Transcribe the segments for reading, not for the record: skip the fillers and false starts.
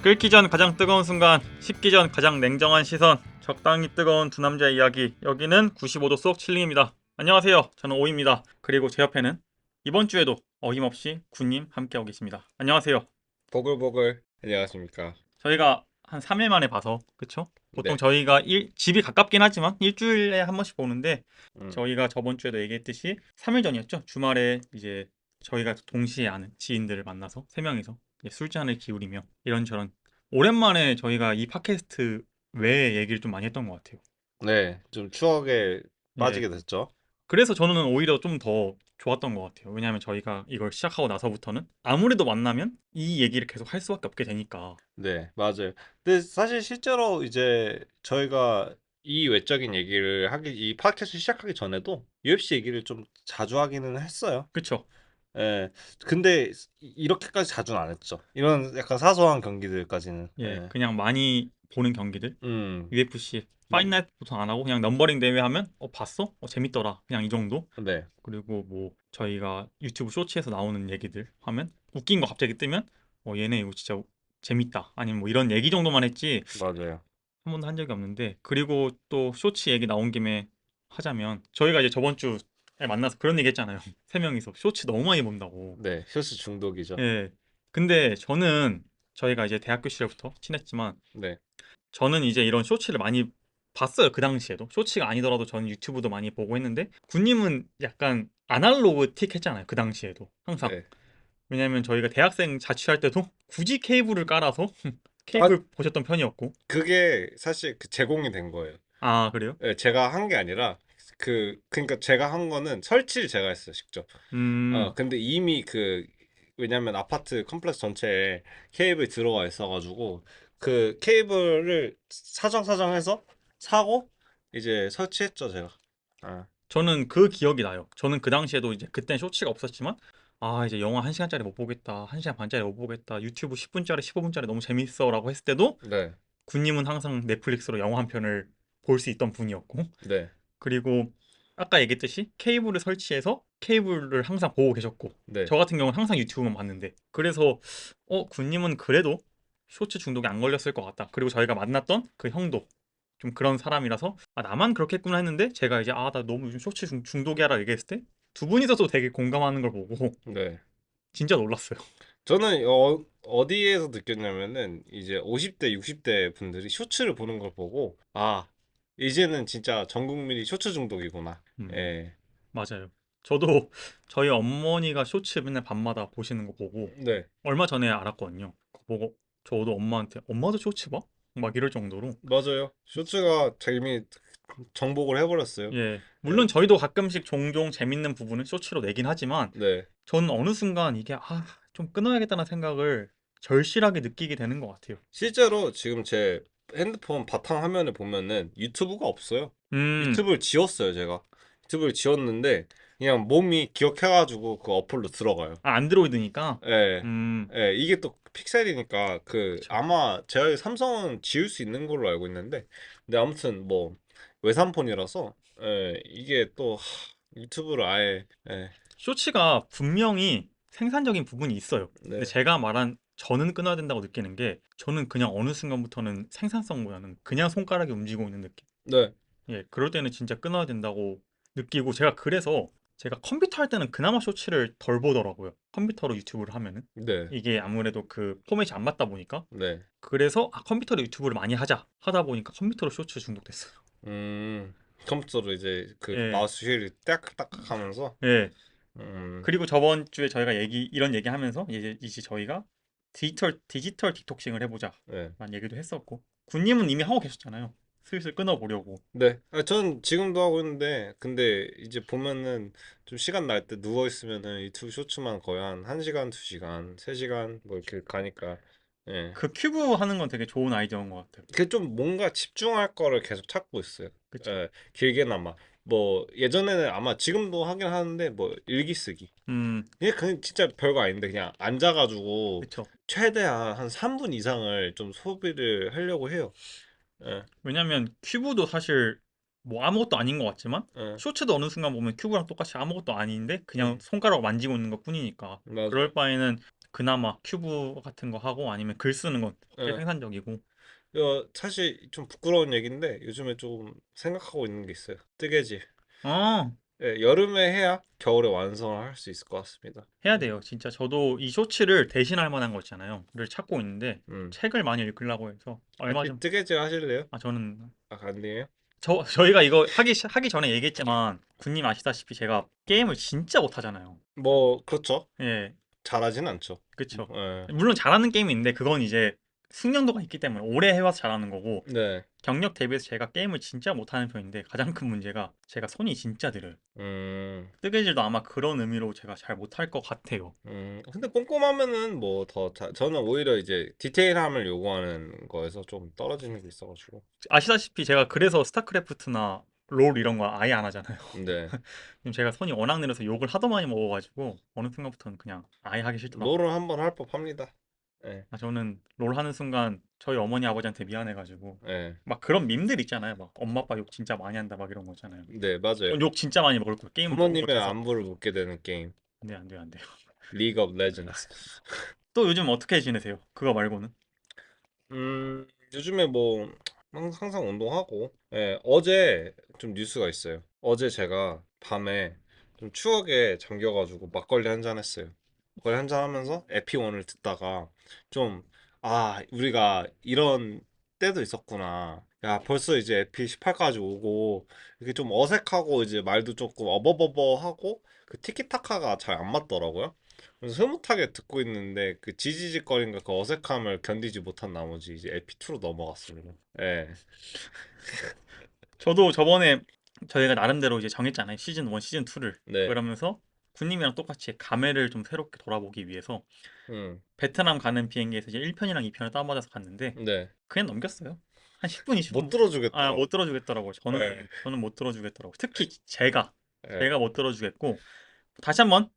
끓기 전 가장 뜨거운 순간, 식기 전 가장 냉정한 시선, 적당히 뜨거운 두 남자의 이야기. 여기는 95도 속 칠링입니다. 안녕하세요. 저는 오입니다. 그리고 제 옆에는 이번 주에도 어김없이 군님 함께하고 계십니다. 안녕하세요. 보글보글. 안녕하십니까. 저희가 한 3일 만에 봐서, 그쵸? 보통 네. 저희가 집이 가깝긴 하지만 일주일에 한 번씩 보는데, 음. 저희가 저번 주에도 얘기했듯이 3일 전이었죠. 주말에 이제 저희가 동시에 아는 지인들을 만나서 3명이서 술잔을 기울이며 이런저런 오랜만에 저희가 이 팟캐스트 외에 얘기를 좀 많이 했던 것 같아요. 네. 좀 추억에 예. 빠지게 됐죠. 그래서 저는 오히려 좀 더 좋았던 것 같아요. 왜냐하면 저희가 이걸 시작하고 나서부터는 아무래도 만나면 이 얘기를 계속 할 수밖에 없게 되니까. 네, 맞아요. 근데 사실 실제로 이제 저희가 이 외적인 얘기를 이 팟캐스트 시작하기 전에도 UFC 얘기를 좀 자주 하기는 했어요. 그쵸? 예. 근데 이렇게까지 자주는 안 했죠. 이런 약간 사소한 경기들까지는. 예, 예. 그냥 많이 보는 경기들. 음. UFC 음. 파이ナ이트 보통 안 하고 그냥 넘버링 대회 하면 봤어? 재밌더라. 그냥 이 정도. 네. 그리고 뭐 저희가 유튜브 쇼츠에서 나오는 얘기들 하면 웃긴 거 갑자기 뜨면 얘네 이거 진짜 재밌다. 아니면 뭐 이런 얘기 정도만 했지 맞아요. 한 번도 한 적이 없는데. 그리고 또 쇼츠 얘기 나온 김에 하자면 저희가 이제 저번 주에 만나서 그런 얘기 했잖아요. 세 명이서 쇼츠 너무 많이 본다고. 네. 쇼츠 중독이죠. 예. 근데 저는 저희가 이제 대학교 시절부터 친했지만 네. 저는 이제 이런 쇼츠를 많이 봤어요. 그 당시에도. 쇼츠가 아니더라도 저는 유튜브도 많이 보고 했는데 군님은 약간 아날로그 틱 했잖아요. 그 당시에도. 항상. 네. 왜냐면 저희가 대학생 자취할 때도 굳이 케이블을 깔아서 아, 케이블 보셨던 편이었고. 그게 사실 제공이 된 거예요. 아, 그래요? 예, 제가 한 게 아니라 그러니까 제가 한 거는 설치를 제가 했어요, 직접. 음. 근데 이미 왜냐면 아파트 컴플렉스 전체에 케이블이 들어와 있어가지고 그 케이블을 사정사정해서 사고 이제 설치했죠, 제가. 아, 저는 그 기억이 나요. 저는 그 당시에도 이제 그땐 쇼츠가 없었지만 이제 영화 1시간짜리 못 보겠다. 1시간 반짜리 못 보겠다. 유튜브 10분짜리, 15분짜리 너무 재밌어라고 했을 때도 네, 군님은 항상 넷플릭스로 영화 한 편을 볼 수 있던 분이었고, 네, 그리고 아까 얘기했듯이 케이블을 설치해서 케이블을 항상 보고 계셨고, 네. 저 같은 경우는 항상 유튜브만 봤는데, 그래서 군님은 그래도 쇼츠 중독에 안 걸렸을 것 같다. 그리고 저희가 만났던 그 형도 좀 그런 사람이라서 나만 그렇겠구나 했는데, 제가 이제 나 너무 요즘 쇼츠 중독이야라 얘기했을 때 두 분이서도 되게 공감하는 걸 보고 네. 진짜 놀랐어요. 저는 어디에서 느꼈냐면은 이제 50대, 60대 분들이 쇼츠를 보는 걸 보고 이제는 진짜 전 국민이 쇼츠 중독이구나. 음, 예. 맞아요. 저도 저희 어머니가 쇼츠 맨날 밤마다 보시는 거 보고 네. 얼마 전에 알았거든요. 그거 보고 저도 엄마한테 엄마도 쇼츠 봐? 막 이럴 정도로. 맞아요. 쇼츠가 이미 정복을 해버렸어요. 예. 예. 물론 저희도 가끔씩 종종 재밌는 부분은 쇼츠로 내긴 하지만 네. 저는 어느 순간 이게 좀 끊어야겠다는 생각을 절실하게 느끼게 되는 것 같아요. 실제로 지금 제 핸드폰 바탕 화면에 보면은 유튜브가 없어요. 음, 유튜브를 지웠어요, 제가. 유튜브를 지웠는데 그냥 몸이 기억해가지고 그 어플로 들어가요. 안드로이드니까. 예. 음, 예, 이게 또 픽셀이니까 그쵸. 아마 제가 삼성은 지울 수 있는 걸로 알고 있는데 근데 아무튼 뭐 외산폰이라서 이게 또 유튜브를 아예 쇼츠가 분명히 생산적인 부분이 있어요. 근데 네. 제가 말한 저는 끊어야 된다고 느끼는 게 저는 그냥 어느 순간부터는 생산성보다는 그냥 손가락이 움직이고 있는 느낌. 네. 예, 그럴 때는 진짜 끊어야 된다고 느끼고 제가 그래서 제가 컴퓨터 할 때는 그나마 쇼츠를 덜 보더라고요. 컴퓨터로 유튜브를 하면은 네. 이게 아무래도 그 포맷이 안 맞다 보니까 네. 그래서 컴퓨터로 유튜브를 많이 하다 보니까 컴퓨터로 쇼츠 중독됐어요. 음. 컴퓨터로 이제 그 예, 마우스 휠을 따깍따깍 하면서 예. 음. 그리고 저번 주에 저희가 이런 얘기 하면서 이제 저희가 디지털 디톡싱을 해보자 네. 라는 얘기도 했었고 군님은 이미 하고 계셨잖아요. 슬슬 끊어보려고. 네. 전 지금도 하고 있는데 근데 이제 보면은 좀 시간 날 때 누워 있으면은 유튜브 쇼츠만 거의 한 1시간, 2시간, 3시간 뭐 이렇게 가니까 예. 그 큐브 하는 건 되게 좋은 아이디어인 것 같아요. 그게 좀 뭔가 집중할 거를 계속 찾고 있어요. 그쵸? 예. 길게나마. 뭐 예전에는 아마 지금도 하긴 하는데 뭐 일기 쓰기. 이게 그냥 진짜 별거 아닌데 그냥 앉아가지고 그쵸. 최대한 한 3분 이상을 좀 소비를 하려고 해요. 예. 왜냐면 큐브도 사실 뭐 아무것도 아닌 것 같지만 예, 쇼츠도 어느 순간 보면 큐브랑 똑같이 아무것도 아닌데 그냥 음, 손가락 만지고 있는 것뿐이니까 맞아. 그럴 바에는 그나마 큐브 같은 거 하고 아니면 글 쓰는 건 확실히 예. 생산적이고. 사실 좀 부끄러운 얘기인데 요즘에 좀 생각하고 있는 게 있어요. 뜨개질. 어, 예, 여름에 해야 겨울에 완성을 할 수 있을 것 같습니다. 해야 돼요. 진짜 저도 이 쇼츠를 대신할 만한 거 있잖아요.를 찾고 있는데 음. 책을 많이 읽으려고 해서 얼마 같이 전, 뜨개질 하실래요? 아 저는 아, 안 돼요? 저희가 이거 하기 전에 얘기했지만 군님 아시다시피 제가 게임을 진짜 못하잖아요. 뭐 그렇죠. 예, 잘하진 않죠. 그쵸. 예. 물론 잘하는 게임이 있는데 그건 이제 숙련도가 있기 때문에 오래 해와서 잘하는 거고 네. 경력 대비해서 제가 게임을 진짜 못하는 편인데 가장 큰 문제가 제가 손이 진짜 느려요. 음. 뜨개질도 아마 그런 의미로 제가 잘 못할 것 같아요. 근데 꼼꼼하면은 뭐 저는 오히려 이제 디테일함을 요구하는 거에서 좀 떨어지는 게 있어가지고. 아시다시피 제가 그래서 스타크래프트나 롤 이런 거 아예 안 하잖아요. 네. 지금 제가 손이 워낙 느려서 욕을 하도 많이 먹어가지고 어느 순간부터는 그냥 아예 하기 싫더라고요. 롤을 한번 할 법합니다. 예. 아, 저는 롤 하는 순간 저희 어머니 아버지한테 미안해가지고 예. 막 그런 밈들 있잖아요. 막 엄마 아빠 욕 진짜 많이 한다 막 이런 거 있잖아요. 네, 맞아요. 전 욕 진짜 많이 먹을 거예요. 게임은 너무 부모님의 못해서. 안부를 묻게 되는 게임. 안 돼요, 안 돼요, 안 돼요. 리그 오브 레전드. 또 요즘 어떻게 지내세요? 그거 말고는? 요즘에 뭐 항상 운동하고. 예, 어제 좀 뉴스가 있어요. 어제 제가 밤에 좀 추억에 잠겨가지고 막걸리 한 잔 했어요. 막걸리 한 잔 하면서 에피원을 듣다가 좀, 아, 우리가 이런 때도 있었구나. 야, 벌써 이제 에피 18까지 오고 이게 좀 어색하고 이제 말도 조금 어버버버하고 그 티키타카가 잘 안 맞더라고요. 그래서 흐뭇하게 듣고 있는데 그 지지직거림과 그 어색함을 견디지 못한 나머지 이제 에피2로 넘어갔습니다. 예. 저도 저번에 저희가 나름대로 이제 정했잖아요. 시즌 1, 시즌 2를. 네. 그러면서 군님이랑 똑같이 감회를 좀 새롭게 돌아보기 위해서 음. 베트남 가는 비행기에서 이제 1편이랑 2편을 다운받아서 갔는데 네. 그냥 넘겼어요. 한 10분, 못 20분. 아, 들어주겠더라고. 못 들어주겠더라고요. 예. 저는 못 들어주겠더라고요. 특히 제가. 예. 제가 못 들어주겠고. 다시 한번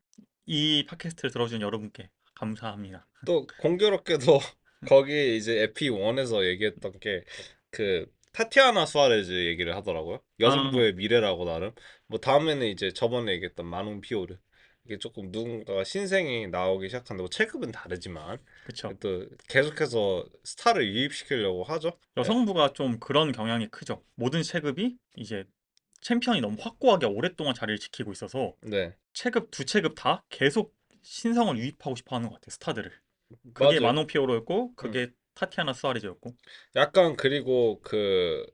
이 팟캐스트를 들어준 여러분께 감사합니다. 또 공교롭게도 거기 이제 에피1에서 얘기했던 게 그 타티아나 수아레즈 얘기를 하더라고요. 아, 여성부의 미래라고 나름. 뭐 다음에는 이제 저번에 얘기했던 마농 피오르. 이게 조금 누군가가 신생이 나오기 시작한다고 체급은 다르지만 그쵸. 또 계속해서 스타를 유입시키려고 하죠. 예. 여성부가 좀 그런 경향이 크죠. 모든 체급이 이제 챔피언이 너무 확고하게 오랫동안 자리를 지키고 있어서 네. 체급 두 체급 다 계속 신성을 유입하고 싶어 하는 것 같아요. 스타들을. 그게 맞아요. 마노 피오로였고 음. 그게 타티아나 수아레즈였고. 약간 그리고 그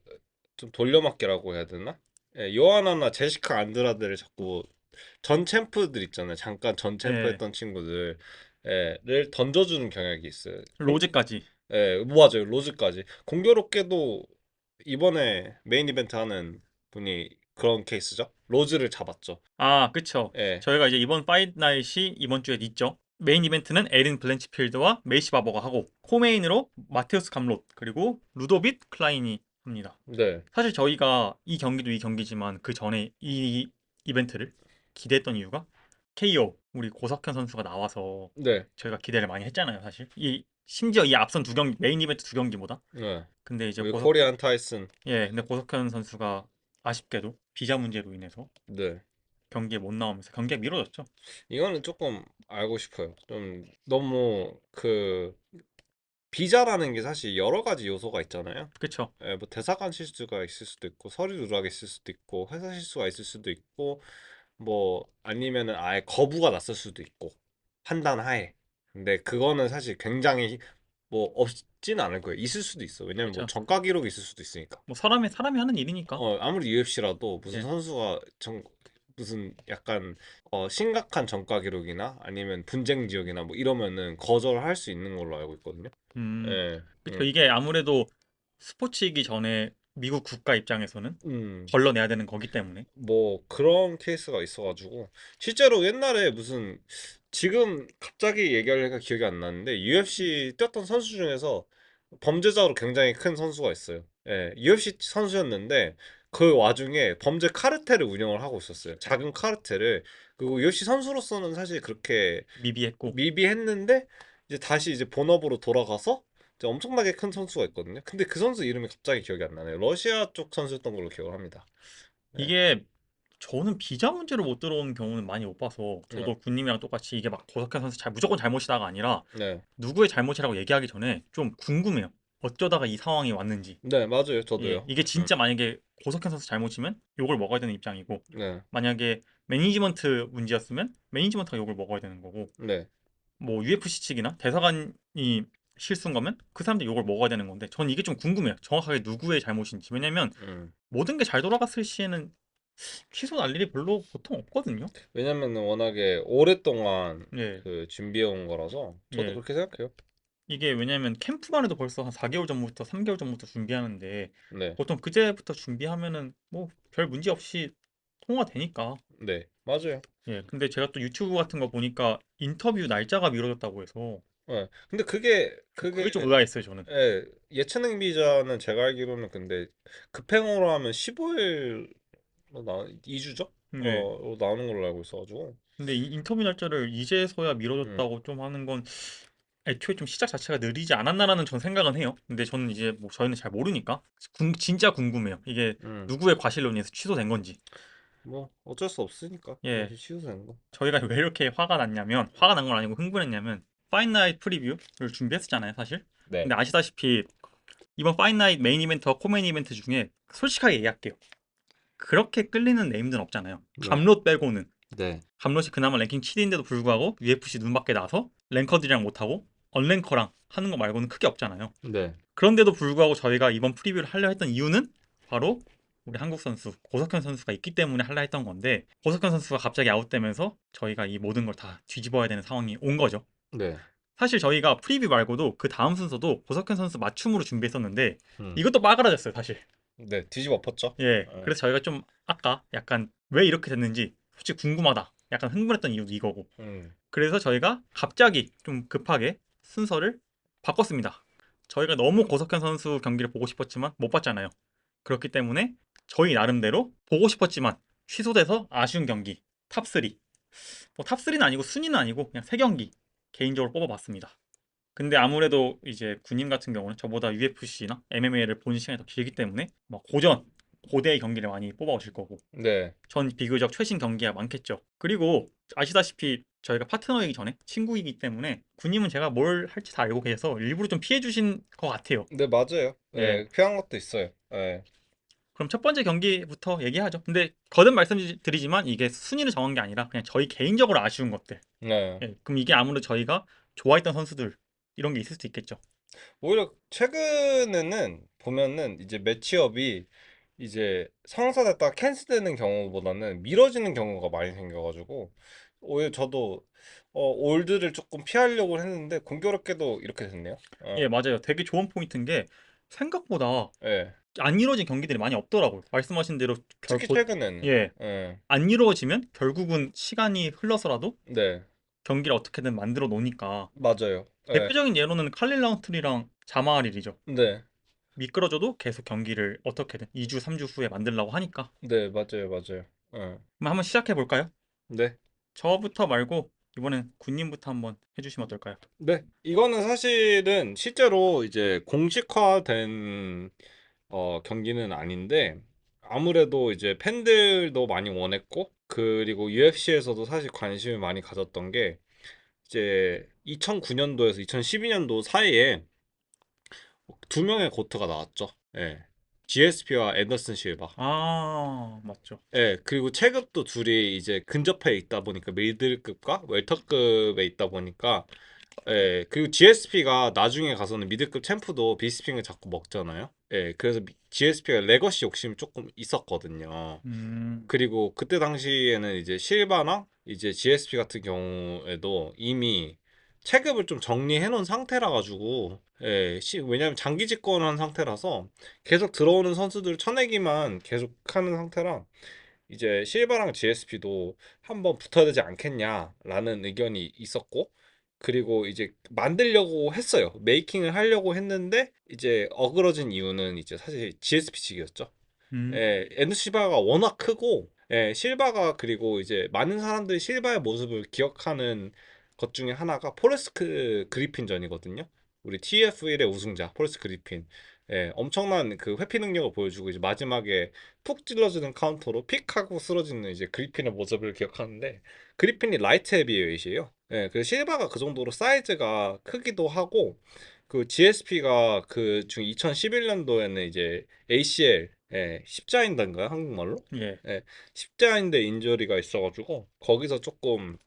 좀 돌려막기라고 해야 되나? 예, 요하나나 제시카 안드라데를 자꾸 전 챔프들 있잖아요. 잠깐 전 챔프 예. 했던 친구들 를 던져주는 경향이 있어요. 로즈까지. 예, 뭐 맞아요. 로즈까지. 공교롭게도 이번에 메인 이벤트 하는 분이 그런 케이스죠. 로즈를 잡았죠. 아, 그쵸. 예, 저희가 이제 이번 파이트나잇이 이번 주에 있죠. 메인 이벤트는 에린 블렌치필드와 메이시 바버가 하고 코메인으로 마테우스 감롯 그리고 루도빗 클라인이 합니다. 네, 사실 저희가 이 경기도 이 경기지만 그 전에 이 이벤트를 기대했던 이유가 KO 우리 고석현 선수가 나와서 네, 저희가 기대를 많이 했잖아요, 사실. 이 심지어 이 앞선 두 경기 메인 이벤트 두 경기보다. 네. 근데 이제 우리 코리안 타이슨. 근데 고석현 선수가 아쉽게도 비자 문제로 인해서 네. 경기에 못 나오면서 경기가 미뤄졌죠. 이거는 조금 알고 싶어요. 좀 너무 그 비자라는 게 사실 여러 가지 요소가 있잖아요. 그쵸? 예, 뭐 대사관 실수가 있을 수도 있고 서류 누락이 있을 수도 있고 회사 실수가 있을 수도 있고 뭐 아니면은 아예 거부가 났을 수도 있고 판단 하에. 근데 그거는 사실 굉장히 뭐 없지는 않을 거예요. 있을 수도 있어. 왜냐면 뭐 그쵸? 전과 기록이 있을 수도 있으니까. 뭐 사람이 하는 일이니까. 아무리 UFC라도 무슨 예. 선수가 무슨 약간 심각한 전과 기록이나 아니면 분쟁 지역이나 뭐 이러면은 거절할 수 있는 걸로 알고 있거든요. 음, 예. 그쵸. 예. 이게 아무래도 스포츠이기 전에 미국 국가 입장에서는 음. 걸러내야 되는 거기 때문에. 뭐 그런 케이스가 있어가지고 실제로 옛날에 무슨 지금 갑자기 얘기하려니까 기억이 안 나는데 UFC 뛰었던 선수 중에서 범죄자로 굉장히 큰 선수가 있어요. 예, UFC 선수였는데 그 와중에 범죄 카르텔을 운영을 하고 있었어요. 작은 카르텔을. 그리고 UFC 선수로서는 사실 그렇게 미비했고. 미비했는데 이제 다시 이제 본업으로 돌아가서 이제 엄청나게 큰 선수가 있거든요. 근데 그 선수 이름이 갑자기 기억이 안 나네요. 러시아 쪽 선수였던 걸로 기억을 합니다. 네. 이게 저는 비자 문제로 못 들어오는 경우는 많이 못 봐서 네. 저도 군님이랑 똑같이 이게 막 고석현 선수 무조건 잘못이다가 아니라 네. 누구의 잘못이라고 얘기하기 전에 좀 궁금해요. 어쩌다가 이 상황이 왔는지. 네, 맞아요. 예, 저도요. 이게 진짜 만약에 고석현 선수 잘못이면 욕을 먹어야 되는 입장이고 네. 만약에 매니지먼트 문제였으면 매니지먼트가 욕을 먹어야 되는 거고 네. 뭐 UFC 측이나 대사관이 실수인 거면 그 사람들이 욕을 먹어야 되는 건데 전 이게 좀 궁금해요. 정확하게 누구의 잘못인지. 왜냐면 음. 모든 게 잘 돌아갔을 시에는 취소 날 일이 별로 보통 없거든요. 왜냐면은 워낙에 오랫동안 예, 그 준비해 온 거라서 저도 예. 그렇게 생각해요. 이게 왜냐면 캠프만 해도 벌써 한 4개월 전부터 3개월 전부터 준비하는데 네. 보통 그제부터 준비하면은 뭐 별 문제 없이 통화되니까. 네. 맞아요. 예, 근데 제가 또 유튜브 같은 거 보니까 인터뷰 날짜가 미뤄졌다고 해서 네. 근데 그게 그게 좀 의아했어요, 저는. 예, 예체능 비자는 제가 알기로는 근데 급행으로 하면 15일로 2주죠? 네. 로 나오는 걸로 알고 있어가지고. 근데 이 인터뷰 날짜를 이제서야 음. 미뤄졌다고 좀 하는 건 애초에 좀 시작 자체가 느리지 않았나라는 전 생각은 해요. 근데 저는 이제 뭐 저희는 잘 모르니까 진짜 궁금해요. 이게 음. 누구의 과실로 인해서 취소된 건지. 뭐 어쩔 수 없으니까 예, 이제 취소되는 거. 저희가 왜 이렇게 화가 났냐면 화가 난 건 아니고 흥분했냐면 파인나잇 프리뷰를 준비했었잖아요, 사실. 네. 근데 아시다시피 이번 파인나잇 메인 이벤트와 코메인 이벤트 중에 솔직하게 얘기할게요. 그렇게 끌리는 네임들은 없잖아요. 네. 감롯 빼고는. 네. 감롯이 그나마 랭킹 7위인데도 불구하고 UFC 눈밖에 나서 랭커들이랑 못하고 언랭커랑 하는 거 말고는 크게 없잖아요. 네. 그런데도 불구하고 저희가 이번 프리뷰를 하려 했던 이유는 바로 우리 한국 선수 고석현 선수가 있기 때문에 하려 했던 건데 고석현 선수가 갑자기 아웃되면서 저희가 이 모든 걸 다 뒤집어야 되는 상황이 온 거죠. 네. 사실 저희가 프리뷰 말고도 그 다음 순서도 고석현 선수 맞춤으로 준비했었는데 음. 이것도 빠그라졌어요, 사실. 네. 뒤집어 엎었죠. 예, 네. 그래서 저희가 좀 아까 약간 왜 이렇게 됐는지 솔직히 궁금하다. 약간 흥분했던 이유도 이거고. 음. 그래서 저희가 갑자기 좀 급하게 순서를 바꿨습니다. 저희가 너무 고석현 선수 경기를 보고 싶었지만 못 봤잖아요. 그렇기 때문에 저희 나름대로 보고 싶었지만 취소돼서 아쉬운 경기 탑3. 뭐 탑3는 아니고 순위는 아니고 그냥 3경기 개인적으로 뽑아봤습니다. 근데 아무래도 이제 군인 같은 경우는 저보다 UFC나 MMA를 본 시간이 더 길기 때문에 막 고전, 고대의 경기를 많이 뽑아오실 거고 네. 전 비교적 최신 경기가 많겠죠. 그리고 아시다시피 저희가 파트너이기 전에 친구이기 때문에 군님은 제가 뭘 할지 다 알고 계셔서 일부러 좀 피해 주신 것 같아요. 네, 맞아요. 예. 네. 피한 것도 있어요. 네. 그럼 첫 번째 경기부터 얘기하죠. 근데 거듭 말씀드리지만 이게 순위를 정한 게 아니라 그냥 저희 개인적으로 아쉬운 것들. 네. 예. 그럼 이게 아무래도 저희가 좋아했던 선수들 이런 게 있을 수 있겠죠. 오히려 최근에는 보면은 이제 매치업이 이제 성사됐다가 캔슬되는 경우보다는 미뤄지는 경우가 많이 생겨가지고 오히려 저도 올드를 조금 피하려고 했는데 공교롭게도 이렇게 됐네요. 예, 맞아요. 되게 좋은 포인트인 게 생각보다 예. 안 이루어진 경기들이 많이 없더라고요. 말씀하신 대로 특히 최근에는. 예, 예. 안 이루어지면 결국은 시간이 흘러서라도 네. 경기를 어떻게든 만들어 놓으니까 맞아요. 예. 대표적인 예로는 칼릴 라운트리랑 자마알일이죠. 네. 미끄러져도 계속 경기를 어떻게든 2주, 3주 후에 만들려고 하니까. 네, 맞아요. 맞아요. 예. 그럼 한번 시작해 볼까요? 네. 저부터 말고 이번엔 군님부터 한번 해주시면 어떨까요? 네. 이거는 사실은 실제로 이제 공식화된 경기는 아닌데 아무래도 이제 팬들도 많이 원했고 그리고 UFC에서도 사실 관심을 많이 가졌던 게 이제 2009년도에서 2012년도 사이에 두 명의 고트가 나왔죠. 예. GSP와 앤더슨 실바. 아, 맞죠. 예, 그리고 체급도 둘이 이제 근접해 있다 보니까 미들급과 웰터급에 있다 보니까 예, 그리고 GSP가 나중에 가서는 미드급 챔프도 비스핑을 자꾸 먹잖아요. 예, 그래서 GSP가 레거시 욕심이 조금 있었거든요. 그리고 그때 당시에는 이제 실바나 이제 GSP 같은 경우에도 이미 체급을 좀 정리해 놓은 상태라 가지고 예, 왜냐면 장기 집권한 상태라서 계속 들어오는 선수들을 쳐내기만 계속 하는 상태라 이제 실바랑 GSP도 한번 붙어야 되지 않겠냐라는 의견이 있었고 그리고 이제 만들려고 했어요. 메이킹을 하려고 했는데 이제 어그러진 이유는 이제 사실 GSP 측이었죠. 음, 예, 에드 실바가 워낙 크고 예, 실바가 그리고 이제 많은 사람들이 실바의 모습을 기억하는 것 중에 하나가 포레스트 그리핀전이거든요. 우리 TF1의 우승자 폴스 그리핀. 예, 엄청난 그 회피 능력을 보여주고 이제 마지막에 푹 찔러주는 카운터로 픽하고 쓰러지는 이제 그리핀의 모습을 기억하는데 그리핀이 라이트 헤비웨이트예요. 예, 그 실바가 그 정도로 사이즈가 크기도 하고 그 GSP가 그 중 2011년도에는 이제 ACL 십자인대인가요 한국말로? 예. 예, 십자인대 인저리가 있어가지고 거기서 조금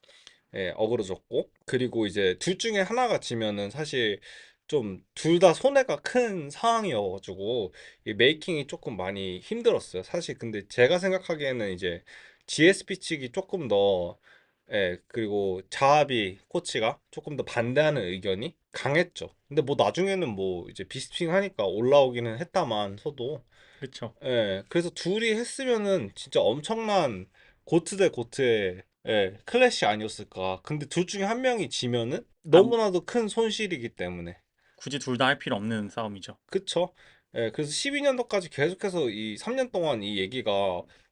어그러졌고 그리고 이제 둘 중에 하나가 지면은 사실 좀 둘 다 손해가 큰 상황이어가지고 이 메이킹이 조금 많이 힘들었어요. 사실 근데 제가 생각하기에는 이제 GSP 측이 조금 더 그리고 자하비 코치가 조금 더 반대하는 의견이 강했죠. 근데 뭐 나중에는 뭐 이제 비스팅 하니까 올라오기는 했다만서도 그쵸. 그래서 둘이 했으면은 진짜 엄청난 고트 대 고트의 클래시 아니었을까. 근데 둘 중에 한 명이 지면은 아, 너무나도 큰 손실이기 때문에. 굳이 둘 다 할 필요 없는 싸움이죠. 그쵸? 그래서 12년도까지 계속해서 이 3년 동안 이 얘기가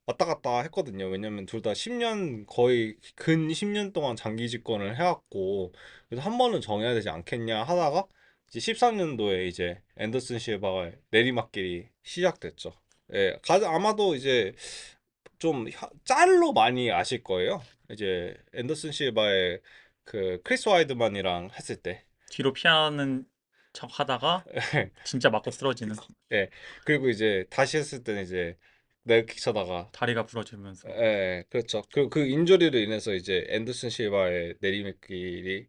왔다 갔다 했거든요. 왜냐면 둘 다 10년 거의 근 10년 동안 장기 집권을 해왔고 그래서 한 번은 정해야 되지 않겠냐 하다가 이제 13년도에 이제 앤더슨 실바가 내리막길이 시작됐죠. 아마도 이제 좀 짤로 많이 아실 거예요. 이제 앤더슨 실바의 그 크리스 와이드만이랑 했을 때. 뒤로 피하는 척 하다가 진짜 맞고 쓰러지는 예. 그리고 이제 다시 했을 때는 이제 레그킥 쳐다가 다리가 부러지면서. 그렇죠. 그 인저리로 인해서 이제 앤더슨 실바의 내리막길이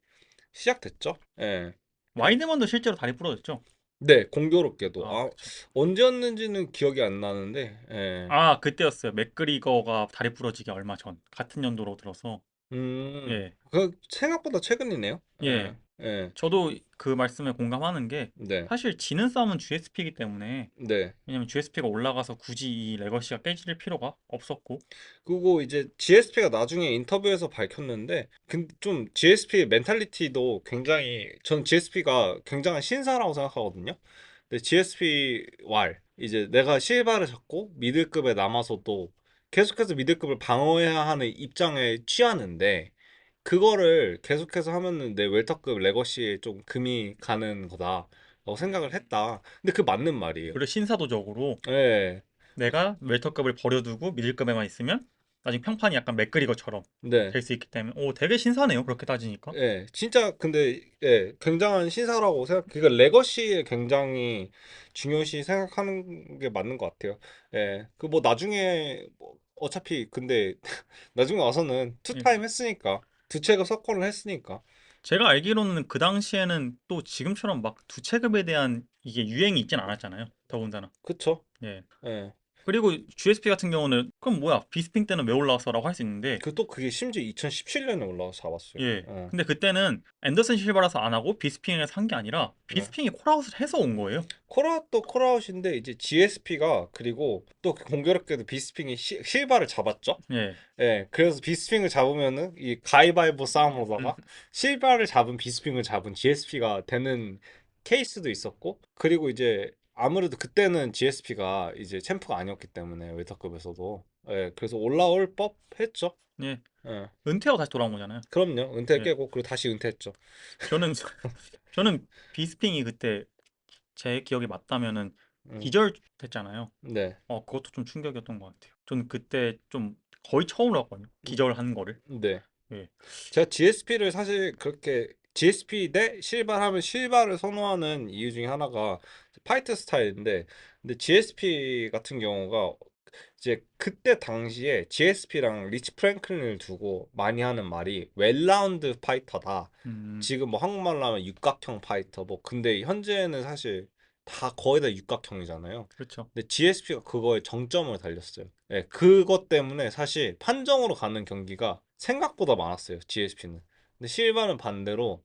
시작됐죠. 예. 와이드먼도 실제로 다리 부러졌죠. 네, 공교롭게도 아, 그쵸. 언제였는지는 기억이 안 나는데 아, 그때였어요. 맥그리거가 다리 부러지기 얼마 전. 같은 연도로 들어서. 예. 그 생각보다 최근이네요. 예. 예. 저도 그 말씀에 공감하는 게 네. 사실 지는 싸움은 GSP이기 때문에 네. 왜냐면 GSP가 올라가서 굳이 이 레거시가 깨질 필요가 없었고. 그리고 이제 GSP가 나중에 인터뷰에서 밝혔는데 근데 좀 GSP의 멘탈리티도 굉장히 전 GSP가 굉장한 신사라고 생각하거든요. 근데 GSP 왈 이제 내가 실바를 잡고 미들급에 남아서도 계속해서 미들급을 방어해야 하는 입장에 취하는데 그거를 계속해서 하면은 내 웰터급 레거시에 좀 금이 가는 거다라고 생각을 했다. 근데 그 맞는 말이에요. 그리고 신사도적으로 예. 내가 웰터급을 버려두고 미들급에만 있으면 나중에 평판이 약간 맥그리거처럼 네. 될 수 있기 때문에 오 되게 신사네요. 그렇게 따지니까. 진짜 근데 굉장한 신사라고 생각. 그러니까 레거시에 굉장히 중요시 생각하는 게 맞는 것 같아요. 그 뭐 나중에 뭐 어차피 근데 나중에 와서는 예. 투타임 했으니까 두 체급 석권을 했으니까 제가 알기로는 그 당시에는 또 지금처럼 막 두 체급에 대한 이게 유행이 있진 않았잖아요. 더군다나. 그쵸? 예. 예. 그리고 GSP 같은 경우는 그럼 뭐야 비스핑 때는 왜 올라왔어라고 할 수 있는데 그 또 그게 심지어 2017년에 올라와서 잡았어요. 예. 예. 근데 그때는 앤더슨 실바라서 안 하고 비스핑에서 한 게 아니라 네. 비스핑이 콜아웃을 해서 온 거예요. 콜아웃도 콜아웃인데 이제 GSP가 그리고 또 공교롭게도 비스핑이 실바를 잡았죠. 예. 그래서 비스핑을 잡으면은 이 가위바위보 싸움으로다가 실바를 잡은 비스핑을 잡은 GSP가 되는 케이스도 있었고 그리고 이제 아무래도 그때는 GSP가 이제 챔프가 아니었기 때문에 웨터급에서도 그래서 올라올 법했죠. 예. 예, 은퇴하고 다시 돌아온 거잖아요. 그럼요. 은퇴 예. 깨고 그리고 다시 은퇴했죠. 저는 저는 비스핑이 그때 제 기억이 맞다면은 음, 기절됐잖아요. 네, 그것도 좀 충격이었던 것 같아요. 저는 그때 좀 거의 처음으로 봤거든요. 기절한 거를. 네. 예. 제가 GSP를 사실 그렇게 GSP 대 실바 하면 실바를 선호하는 이유 중에 하나가 파이트 스타일인데 근데 GSP 같은 경우가 이제 그때 당시에 GSP랑 리치 프랭클린을 두고 많이 하는 말이 웰라운드 파이터다. 음, 지금 뭐 한국말로 하면 육각형 파이터 뭐 근데 현재는 사실 다 거의 다 육각형이잖아요. 그렇죠. 근데 GSP가 그거에 정점을 달렸어요. 그것 때문에 사실 판정으로 가는 경기가 생각보다 많았어요. GSP는. 근데 실바는 반대로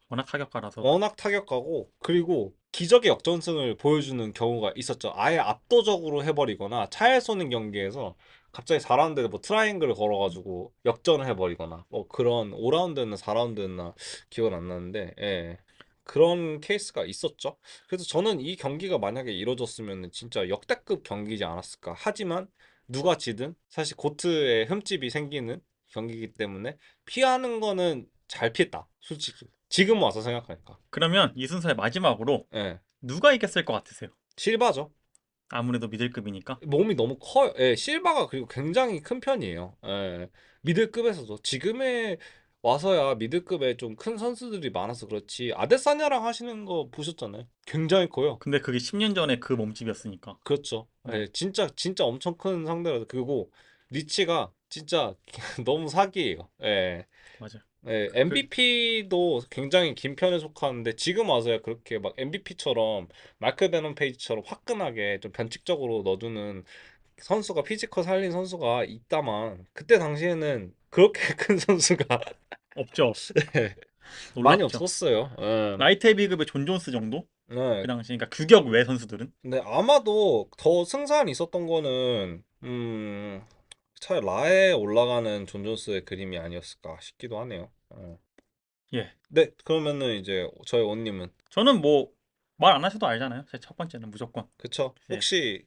워낙 타격가라서. 워낙 타격가고 그리고 기적의 역전승을 보여주는 경우가 있었죠. 아예 압도적으로 해버리거나 차에 쏘는 경기에서 갑자기 4라운드에 뭐 트라이앵글을 걸어가지고 역전을 해버리거나 뭐 그런 5라운드였나 4라운드였나 기억은 안 나는데 그런 케이스가 있었죠. 그래서 저는 이 경기가 만약에 이루어졌으면 진짜 역대급 경기지 않았을까. 하지만 누가 지든 사실 고트에 흠집이 생기는 경기이기 때문에 피하는 거는 잘 피했다. 솔직히. 지금 와서 생각하니까. 그러면 이 순서의 마지막으로 예. 누가 이겼을 것 같으세요? 실바죠. 아무래도 미들급이니까. 몸이 너무 커요. 예, 실바가 그리고 굉장히 큰 편이에요. 예. 미들급에서도 지금에 와서야 미들급에 좀 큰 선수들이 많아서 그렇지. 아데사냐랑 하시는 거 보셨잖아요. 굉장히 커요. 근데 그게 10년 전에 그 몸집이었으니까. 그렇죠. 네, 예, 진짜 엄청 큰 상대라서 그리고 리치가 진짜 너무 사기예요. 예. 맞아요. 예, 그, MVP도 굉장히 긴 편에 속하는데 지금 와서야 그렇게 막 MVP처럼 마크 베넌 페이지처럼 화끈하게 좀 변칙적으로 넣어주는 선수가 피지컬 살린 선수가 있다만 그때 당시에는 그렇게 큰 선수가 없죠. 많이 놀랍죠. 없었어요. 예. 라이트 헤비급의 존 존스 정도? 그 네. 당시, 그러니까 규격 외 선수들은? 근데 아마도 더 승산이 있었던 거는 차라리 라에 올라가는 존 존스의 그림이 아니었을까 싶기도 하네요. 예. 네, 그러면은 이제 저희 원님은 저는 뭐, 말 안 하셔도 알잖아요. 제 첫 번째는 무조건. 그쵸? 예. 혹시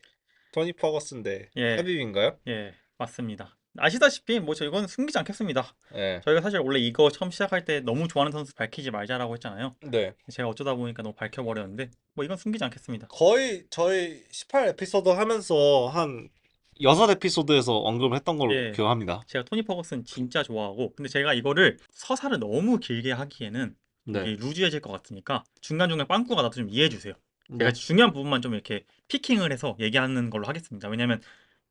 토니 퍼거슨 대 예. 하빕인가요? 예. 맞습니다. 아시다시피, 뭐, 저 이건 숨기지 않겠습니다. 네. 저희가 사실 원래 이거 처음 시작할 때 너무 좋아하는 선수 밝히지 말자라고 했잖아요. 네. 제가 어쩌다 보니까 너무 밝혀버렸는데, 뭐, 이건 숨기지 않겠습니다. 거의 저희 18 에피소드 하면서 한 6 에피소드에서 언급을 했던 걸로 예. 기억합니다. 제가 토니 퍼거슨 진짜 좋아하고, 근데 제가 이거를 서사를 너무 길게 하기에는 네. 이게 루즈해질 것 같으니까 중간중간 빵꾸가 나도 좀 이해해 주세요. 제가 네. 중요한 부분만 좀 이렇게 피킹을 해서 얘기하는 걸로 하겠습니다. 왜냐면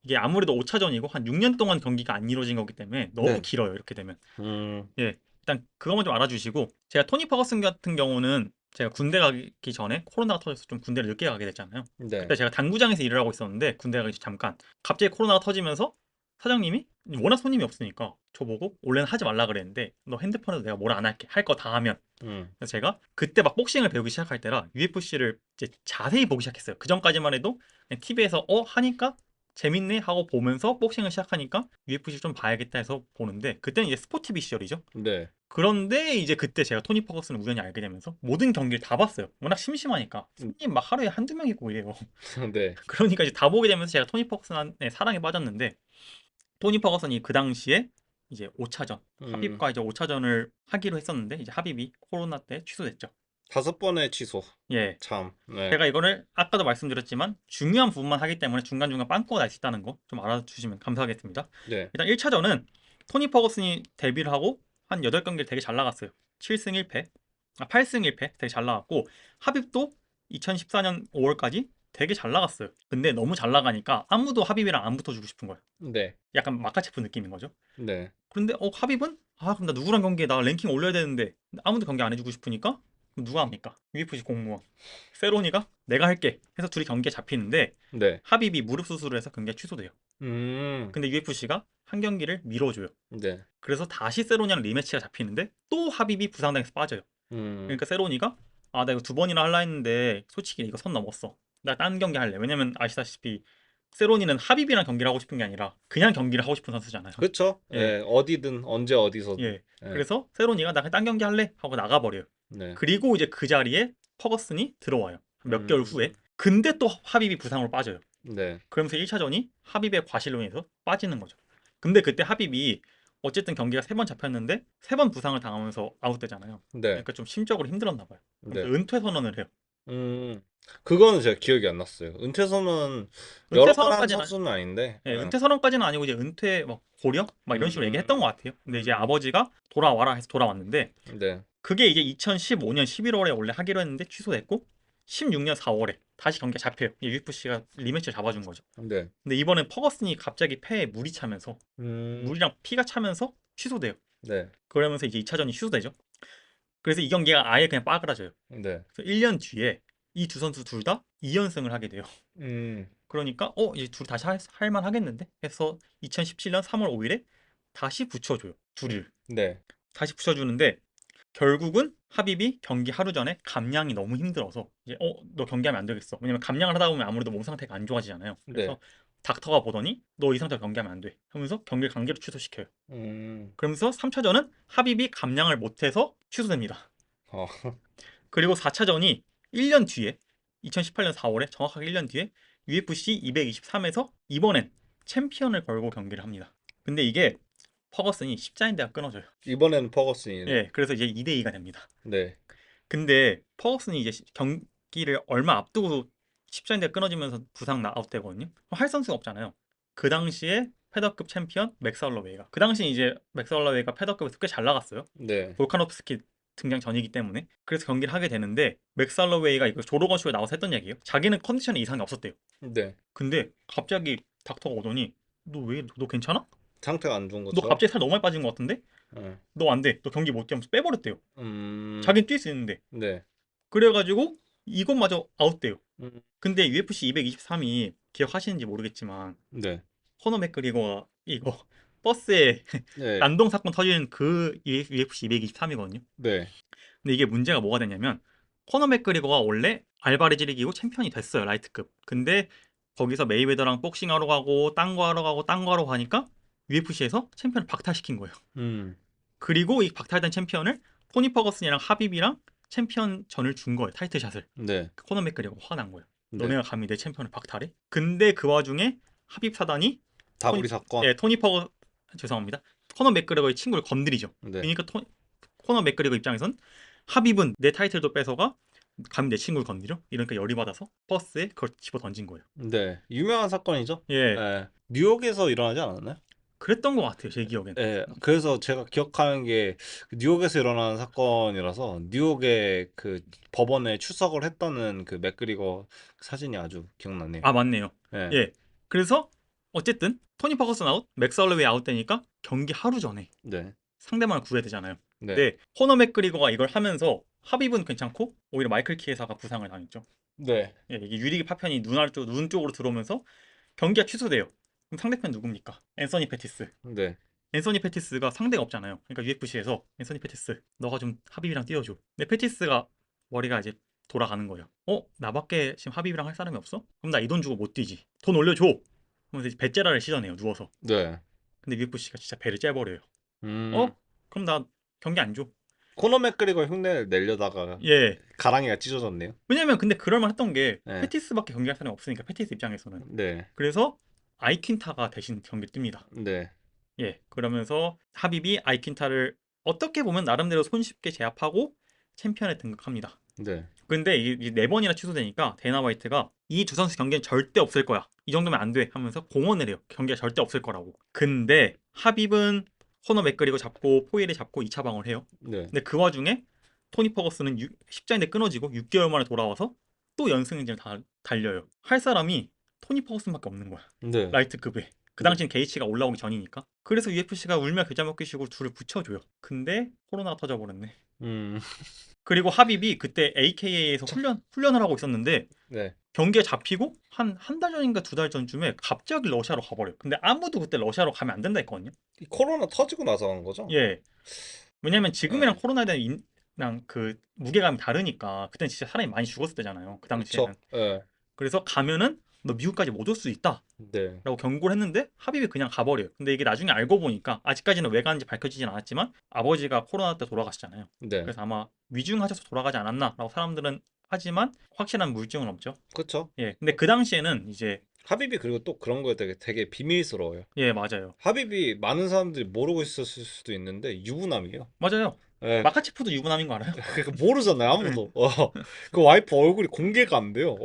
이게 아무래도 5차전이고 한 6년 동안 경기가 안 이루어진 거기 때문에 너무 네. 길어요. 이렇게 되면. 음. 예. 일단 그것만 좀 알아주시고, 제가 토니 퍼거슨 같은 경우는 제가 군대 가기 전에 코로나가 터져서 좀 군대를 늦게 가게 됐잖아요. 네. 그때 제가 당구장에서 일을 하고 있었는데 군대 가기 잠깐 갑자기 코로나가 터지면서 사장님이 워낙 손님이 없으니까 저보고 원래는 하지 말라 그랬는데 너 핸드폰에도 내가 뭘 안 할게 할 거 다 하면. 음. 그래서 제가 그때 막 복싱을 배우기 시작할 때라 UFC를 이제 자세히 보기 시작했어요. 그 전까지만 해도 TV에서 하니까 재밌네 하고 보면서 복싱을 시작하니까 UFC 좀 봐야겠다 해서 보는데, 그때는 이제 스포티비 시절이죠. 네. 그런데 이제 그때 제가 토니 퍼거슨을 우연히 알게 되면서 모든 경기를 다 봤어요. 워낙 심심하니까 손님 막 하루에 한두 명이고 이래요. 네. 그러니까 이제 다 보게 되면서 제가 토니 퍼거슨의 사랑에 빠졌는데, 토니 퍼거슨이 그 당시에 이제 5차전 음. 하빕과 이제 5차전을 하기로 했었는데 이제 하빕이 코로나 때 취소됐죠. 5번의 취소. 예. 참. 네. 제가 이거를 아까도 말씀드렸지만 중요한 부분만 하기 때문에 중간중간 빵꾸가 날 수 있다는 거 좀 알아주시면 감사하겠습니다. 네. 일단 1차전은 토니 퍼거슨이 데뷔를 하고 한 8경기를 되게 잘 나갔어요. 7승 1패, 8승 1패 되게 잘 나갔고, 하빕도 2014년 5월까지 되게 잘 나갔어요. 근데 너무 잘 나가니까 아무도 하빕이랑 안 붙어주고 싶은 거예요. 네. 약간 마카체프 느낌인 거죠. 네. 그런데 하빕은 그럼 나 누구랑 경기에 나 랭킹 올려야 되는데 아무도 경기 안 해주고 싶으니까 그럼 누가 합니까? UFC 공무원 세로니가 내가 할게 해서 둘이 경기에 잡히는데 네. 하빕이 무릎 수술을 해서 경기가 취소돼요. 음. 근데 UFC가 한 경기를 미뤄줘요. 네. 그래서 다시 세로니랑 리매치가 잡히는데 또 하빕이 부상당해서 빠져요. 음. 그러니까 세로니가 나 이거 2번이나 할라 했는데 솔직히 이거 선 넘었어. 나 딴 경기 할래. 왜냐면 아시다시피 세로니는 하빕이랑 경기를 하고 싶은 게 아니라 그냥 경기를 하고 싶은 선수잖아요. 그쵸? 예, 예. 어디든 언제 어디서든. 예. 예. 그래서 세로니가 나 그냥 딴 경기 할래 하고 나가버려요. 네. 그리고 이제 그 자리에 퍼거슨이 들어와요. 몇 개월 후에. 음. 근데 또 하빕이 부상으로 빠져요. 네. 그러면서 1차전이 하빕의 과실로 인해서 빠지는 거죠. 근데 그때 하빕이 어쨌든 경기가 3번 잡혔는데 3번 부상을 당하면서 아웃되잖아요. 네. 그러니까 좀 심적으로 힘들었나 봐요. 그래서 네. 은퇴 선언을 해요. 음. 그거는 제가 기억이 안 났어요. 은퇴 선언 은퇴 여러 번 한 선언까지는 선수는 아닌데. 예, 예. 은퇴 선언까지는 아니고 이제 은퇴 막 고려 막 이런 식으로 얘기했던 것 같아요. 근데 이제 아버지가 돌아와라 해서 돌아왔는데, 네. 그게 이제 2015년 11월에 원래 하기로 했는데 취소됐고 16년 4월에 다시 경기가 잡혀요. UFC가 리매치를 잡아준 거죠. 네. 근데 이번엔 퍼거슨이 갑자기 폐에 물이 차면서 음. 물이랑 피가 차면서 취소돼요. 네. 그러면서 이제 2차전이 취소되죠. 그래서 이 경기가 아예 그냥 빠그라져요. 네. 그래서 1년 뒤에 이 두 선수 둘 다 2연승을 하게 돼요. 음. 그러니까 이제 둘 다시 할만 하겠는데 해서 2017년 3월 5일에 다시 붙여줘요. 둘을 네. 다시 붙여주는데, 결국은 하빕이 경기 하루 전에 감량이 너무 힘들어서 이제 너 경기하면 안 되겠어. 왜냐면 감량을 하다 보면 아무래도 몸 상태가 안 좋아지잖아요. 네. 그래서 닥터가 보더니 너 이 상태로 경기하면 안 돼 하면서 경기를 강제로 취소시켜요. 음. 그러면서 3차전은 하빕이 감량을 못해서 취소됩니다. 어. 그리고 4차전이 1년 뒤에 2018년 4월에 정확하게 1년 뒤에 UFC 223에서 이번엔 챔피언을 걸고 경기를 합니다. 근데 이게 퍼거슨이 십자인대가 끊어져요. 이번에는 퍼거슨이네. 예, 그래서 이제 2대2가 됩니다. 네. 근데 퍼거슨이 이제 경기를 얼마 앞두고 십자인대가 끊어지면서 부상 아웃되거든요. 할 선수가 없잖아요. 그 당시에 패더급 챔피언 맥스 헐러웨이가, 그 당시 이제 맥스 헐러웨이가 패더급에서 꽤 잘 나갔어요. 네. 볼카노프스키 등장 전이기 때문에. 그래서 경기를 하게 되는데 맥스 헐러웨이가 이거 조로건 쇼에 나와서 했던 얘기예요. 자기는 컨디션에 이상이 없었대요. 네. 근데 갑자기 닥터가 오더니 너 괜찮아? 상태가 안 좋은 너 것처럼. 갑자기 살 너무 많이 빠진 것 같은데? 네. 너 안 돼. 너 경기 못 뛰면서 빼버렸대요. 음. 자기는 뛸 수 있는데. 네. 그래가지고 이것마저 아웃돼요. 음. 근데 UFC 223이 기억하시는지 모르겠지만 네. 코너 맥그리거가 이거 버스에 네. 난동 사건 터지는 그 UFC 223이거든요. 네. 근데 이게 문제가 뭐가 되냐면 코너 맥그리거가 원래 알바레즈를 이기고 챔피언이 됐어요. 라이트급. 근데 거기서 메이웨더랑 복싱하러 가고 딴 거 하러 가고 딴 거 하러 가니까 UFC에서 챔피언을 박탈시킨 거예요. 음. 그리고 이 박탈된 챔피언을 토니 퍼거슨이랑 하빕이랑 챔피언전을 준 거예요. 타이틀샷을. 네. 코너 맥그리거가 화가 난 거예요. 네. 너네가 감히 내 챔피언을 박탈해? 근데 그 와중에 하빕 사단이 다구리 사건. 예, 토니 퍼거 죄송합니다. 코너 맥그레거의 친구를 건드리죠. 네. 그러니까 코너 맥그레거 입장에선 하빕은 내 타이틀도 뺏어가 감히 내 친구를 건드려? 이러니까 열이 받아서 버스에 그걸 집어 던진 거예요. 네. 유명한 사건이죠. 예, 네. 뉴욕에서 일어나지 않았나요? 그랬던 것 같아요. 제 기억엔. 네. 그래서 제가 기억하는 게 뉴욕에서 일어난 사건이라서 뉴욕의 그 법원에 출석을 했다는 그 맥그리거 사진이 아주 기억나네요. 아 맞네요. 네. 예, 그래서 어쨌든 토니 퍼거슨 아웃, 맥스 헐로웨이 아웃 되니까 경기 하루 전에 네. 상대방을 구해야 되잖아요. 네. 근데 코너 맥그리거가 이걸 하면서 하빕은 괜찮고 오히려 마이클 키에사가 부상을 당했죠. 네. 예, 이게 유리기 파편이 눈 쪽으로 들어오면서 경기가 취소돼요. 그럼 상대편 누굽니까? 앤서니 페티스. 네. 앤서니 페티스가 상대가 없잖아요. 그러니까 UFC에서 앤서니 페티스, 너가 좀 하빕이랑 뛰어줘. 근데 페티스가 머리가 이제 돌아가는 거예요. 나밖에 지금 하빕이랑 할 사람이 없어? 그럼 나 이 돈 주고 못 뛰지. 돈 올려줘. 그러면서 이제 배째라를 씻어내요. 누워서. 네. 근데 UFC가 진짜 배를 째버려요. 음. 그럼 나 경기 안 줘. 코너 맥그리거 흉내를 내려다가 예. 가랑이가 찢어졌네요. 왜냐면 근데 그럴만 했던 게 네. 페티스밖에 경기할 사람이 없으니까 페티스 입장에서는. 네. 그래서 아이킨타가 대신 경기를 뜁니다. 네. 예, 그러면서 하빕이 아이킨타를 어떻게 보면 나름대로 손쉽게 제압하고 챔피언에 등극합니다. 네. 근데 이게 네 번이나 취소되니까 데나 화이트가 이 두 선수 경기는 절대 없을 거야. 이 정도면 안 돼. 하면서 공언을 해요. 경기가 절대 없을 거라고. 근데 하빕은 코너 맥그리거 잡고 포일을 잡고 2차 방어를 해요. 네. 근데 그 와중에 토니 퍼거스는 십자인대 끊어지고 6개월 만에 돌아와서 또 연승행진을 달려요. 할 사람이 토니 퍼거슨밖에 없는 거야. 네. 라이트급에. 그 당시엔 게이치가 올라오기 전이니까. 그래서 UFC가 울며 겨자 먹기식으로 둘을 붙여줘요. 근데 코로나가 터져버렸네. 음. 그리고 하빕이 그때 AKA에서 훈련을 하고 있었는데 네. 경기에 잡히고 한 달 전인가 2달 전쯤에 갑자기 러시아로 가버려요. 근데 아무도 그때 러시아로 가면 안 된다 했거든요. 이 코로나 터지고 나서 한 거죠? 예. 왜냐면 지금이랑 네. 코로나에 대한 그 무게감이 다르니까 그때는 진짜 사람이 많이 죽었을 때잖아요. 그 당시에는. 그쵸. 네. 그래서 가면은 너 미국까지 못 올 수 있다. 네. 라고 경고를 했는데 하빕이 그냥 가버려요. 근데 이게 나중에 알고 보니까 아직까지는 왜 가는지 밝혀지진 않았지만 아버지가 코로나 때 돌아가셨잖아요. 네. 그래서 아마 위중하셔서 돌아가지 않았나 라고 사람들은 하지만 확실한 물증은 없죠. 그쵸. 예. 근데 그 당시에는 이제 하빕이 그리고 또 그런 거에 되게 비밀스러워요. 예, 맞아요. 하빕이 많은 사람들이 모르고 있었을 수도 있는데 유부남이에요. 맞아요. 네. 마카치프도 유부남인 거 알아요? 그러니까 모르잖아요 아무도. 그 와이프 얼굴이 공개가 안 돼요.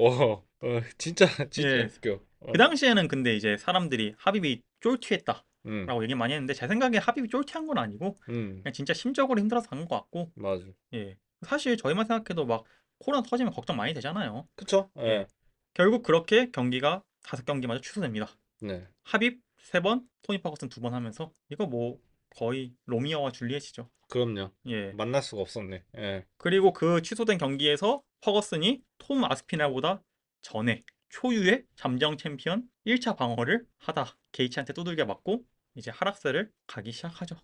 진짜 예. 웃겨. 그 당시에는 근데 이제 사람들이 하빕이 쫄티했다 음. 라고 얘기 많이 했는데 제 생각에 하빕이 쫄티한 건 아니고 그냥 진짜 심적으로 힘들어서 간 것 같고 맞아. 예. 사실 저희만 생각해도 막 코로나 터지면 걱정 많이 되잖아요. 그쵸. 예. 예. 결국 그렇게 경기가 5경기마저 취소됩니다. 네. 하빕 3번, 토니 퍼거슨 2번 하면서 이거 뭐 거의 로미오와 줄리엣이죠. 그럼요. 예. 만날 수가 없었네. 예. 그리고 그 취소된 경기에서 퍼거슨이 톰 아스피날보다 전에 초유의 잠정 챔피언 1차 방어를 하다 게이츠한테 두들겨 맞고 이제 하락세를 가기 시작하죠.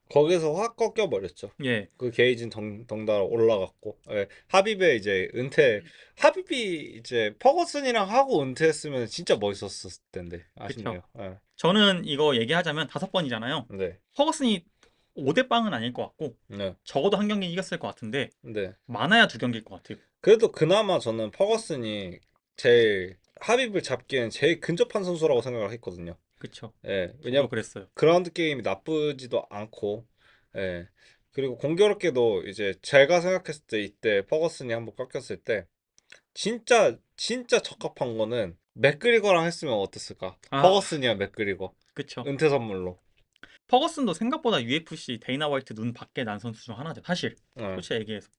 거기서 확 꺾여 버렸죠. 예. 그 게이진 덩달아 올라갔고. 예. 하빕의 이제 은퇴. 하빕이 이제 퍼거슨이랑 하고 은퇴했으면 진짜 멋있었을 텐데. 아쉽네요. 예. 저는 이거 얘기하자면 5번이잖아요. 네. 퍼거슨이 5대 빵은 아닐 것 같고 네. 적어도 한 경기 이겼을 것 같은데 네. 많아야 2경기일 것 같아요. 그래도 그나마 저는 퍼거슨이 제일 하빕을 잡기엔 제일 근접한 선수라고 생각을 했거든요. 그쵸. 예, 저도 왜냐면 그랬어요. 그라운드 게임이 나쁘지도 않고, 예. 그리고 공교롭게도 이제 제가 생각했을 때 이때 퍼거슨이 한번 꺾였을 때 진짜 적합한 거는 맥그리거랑 했으면 어땠을까? 아, 퍼거슨이야 맥그리거 그쵸. 은퇴 선물로. 퍼거슨도 생각보다 UFC 데이나 화이트 눈 밖에 난 선수 중 하나죠. 사실. 예. 솔직히 얘기해서.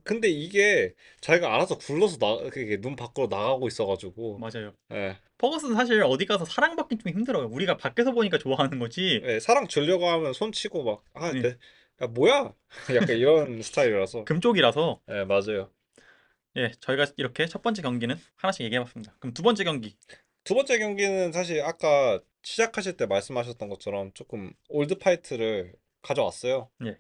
근데 이게 자기가 알아서 굴러서 그게 눈 밖으로 나가고 있어가지고, 맞아요. 예. 퍼거슨 사실 어디 가서 사랑받기 좀 힘들어요. 우리가 밖에서 보니까 좋아하는 거지. 예, 사랑 주려고 하면 손 치고 막, 네. 야, 뭐야? 약간 이런 스타일이라서. 금쪽이라서. 예, 맞아요. 예, 저희가 이렇게 첫 번째 경기는 하나씩 얘기해봤습니다. 그럼 두 번째 경기. 두 번째 경기는 사실 아까 시작하실 때 말씀하셨던 것처럼 조금 올드 파이트를 가져왔어요. 예,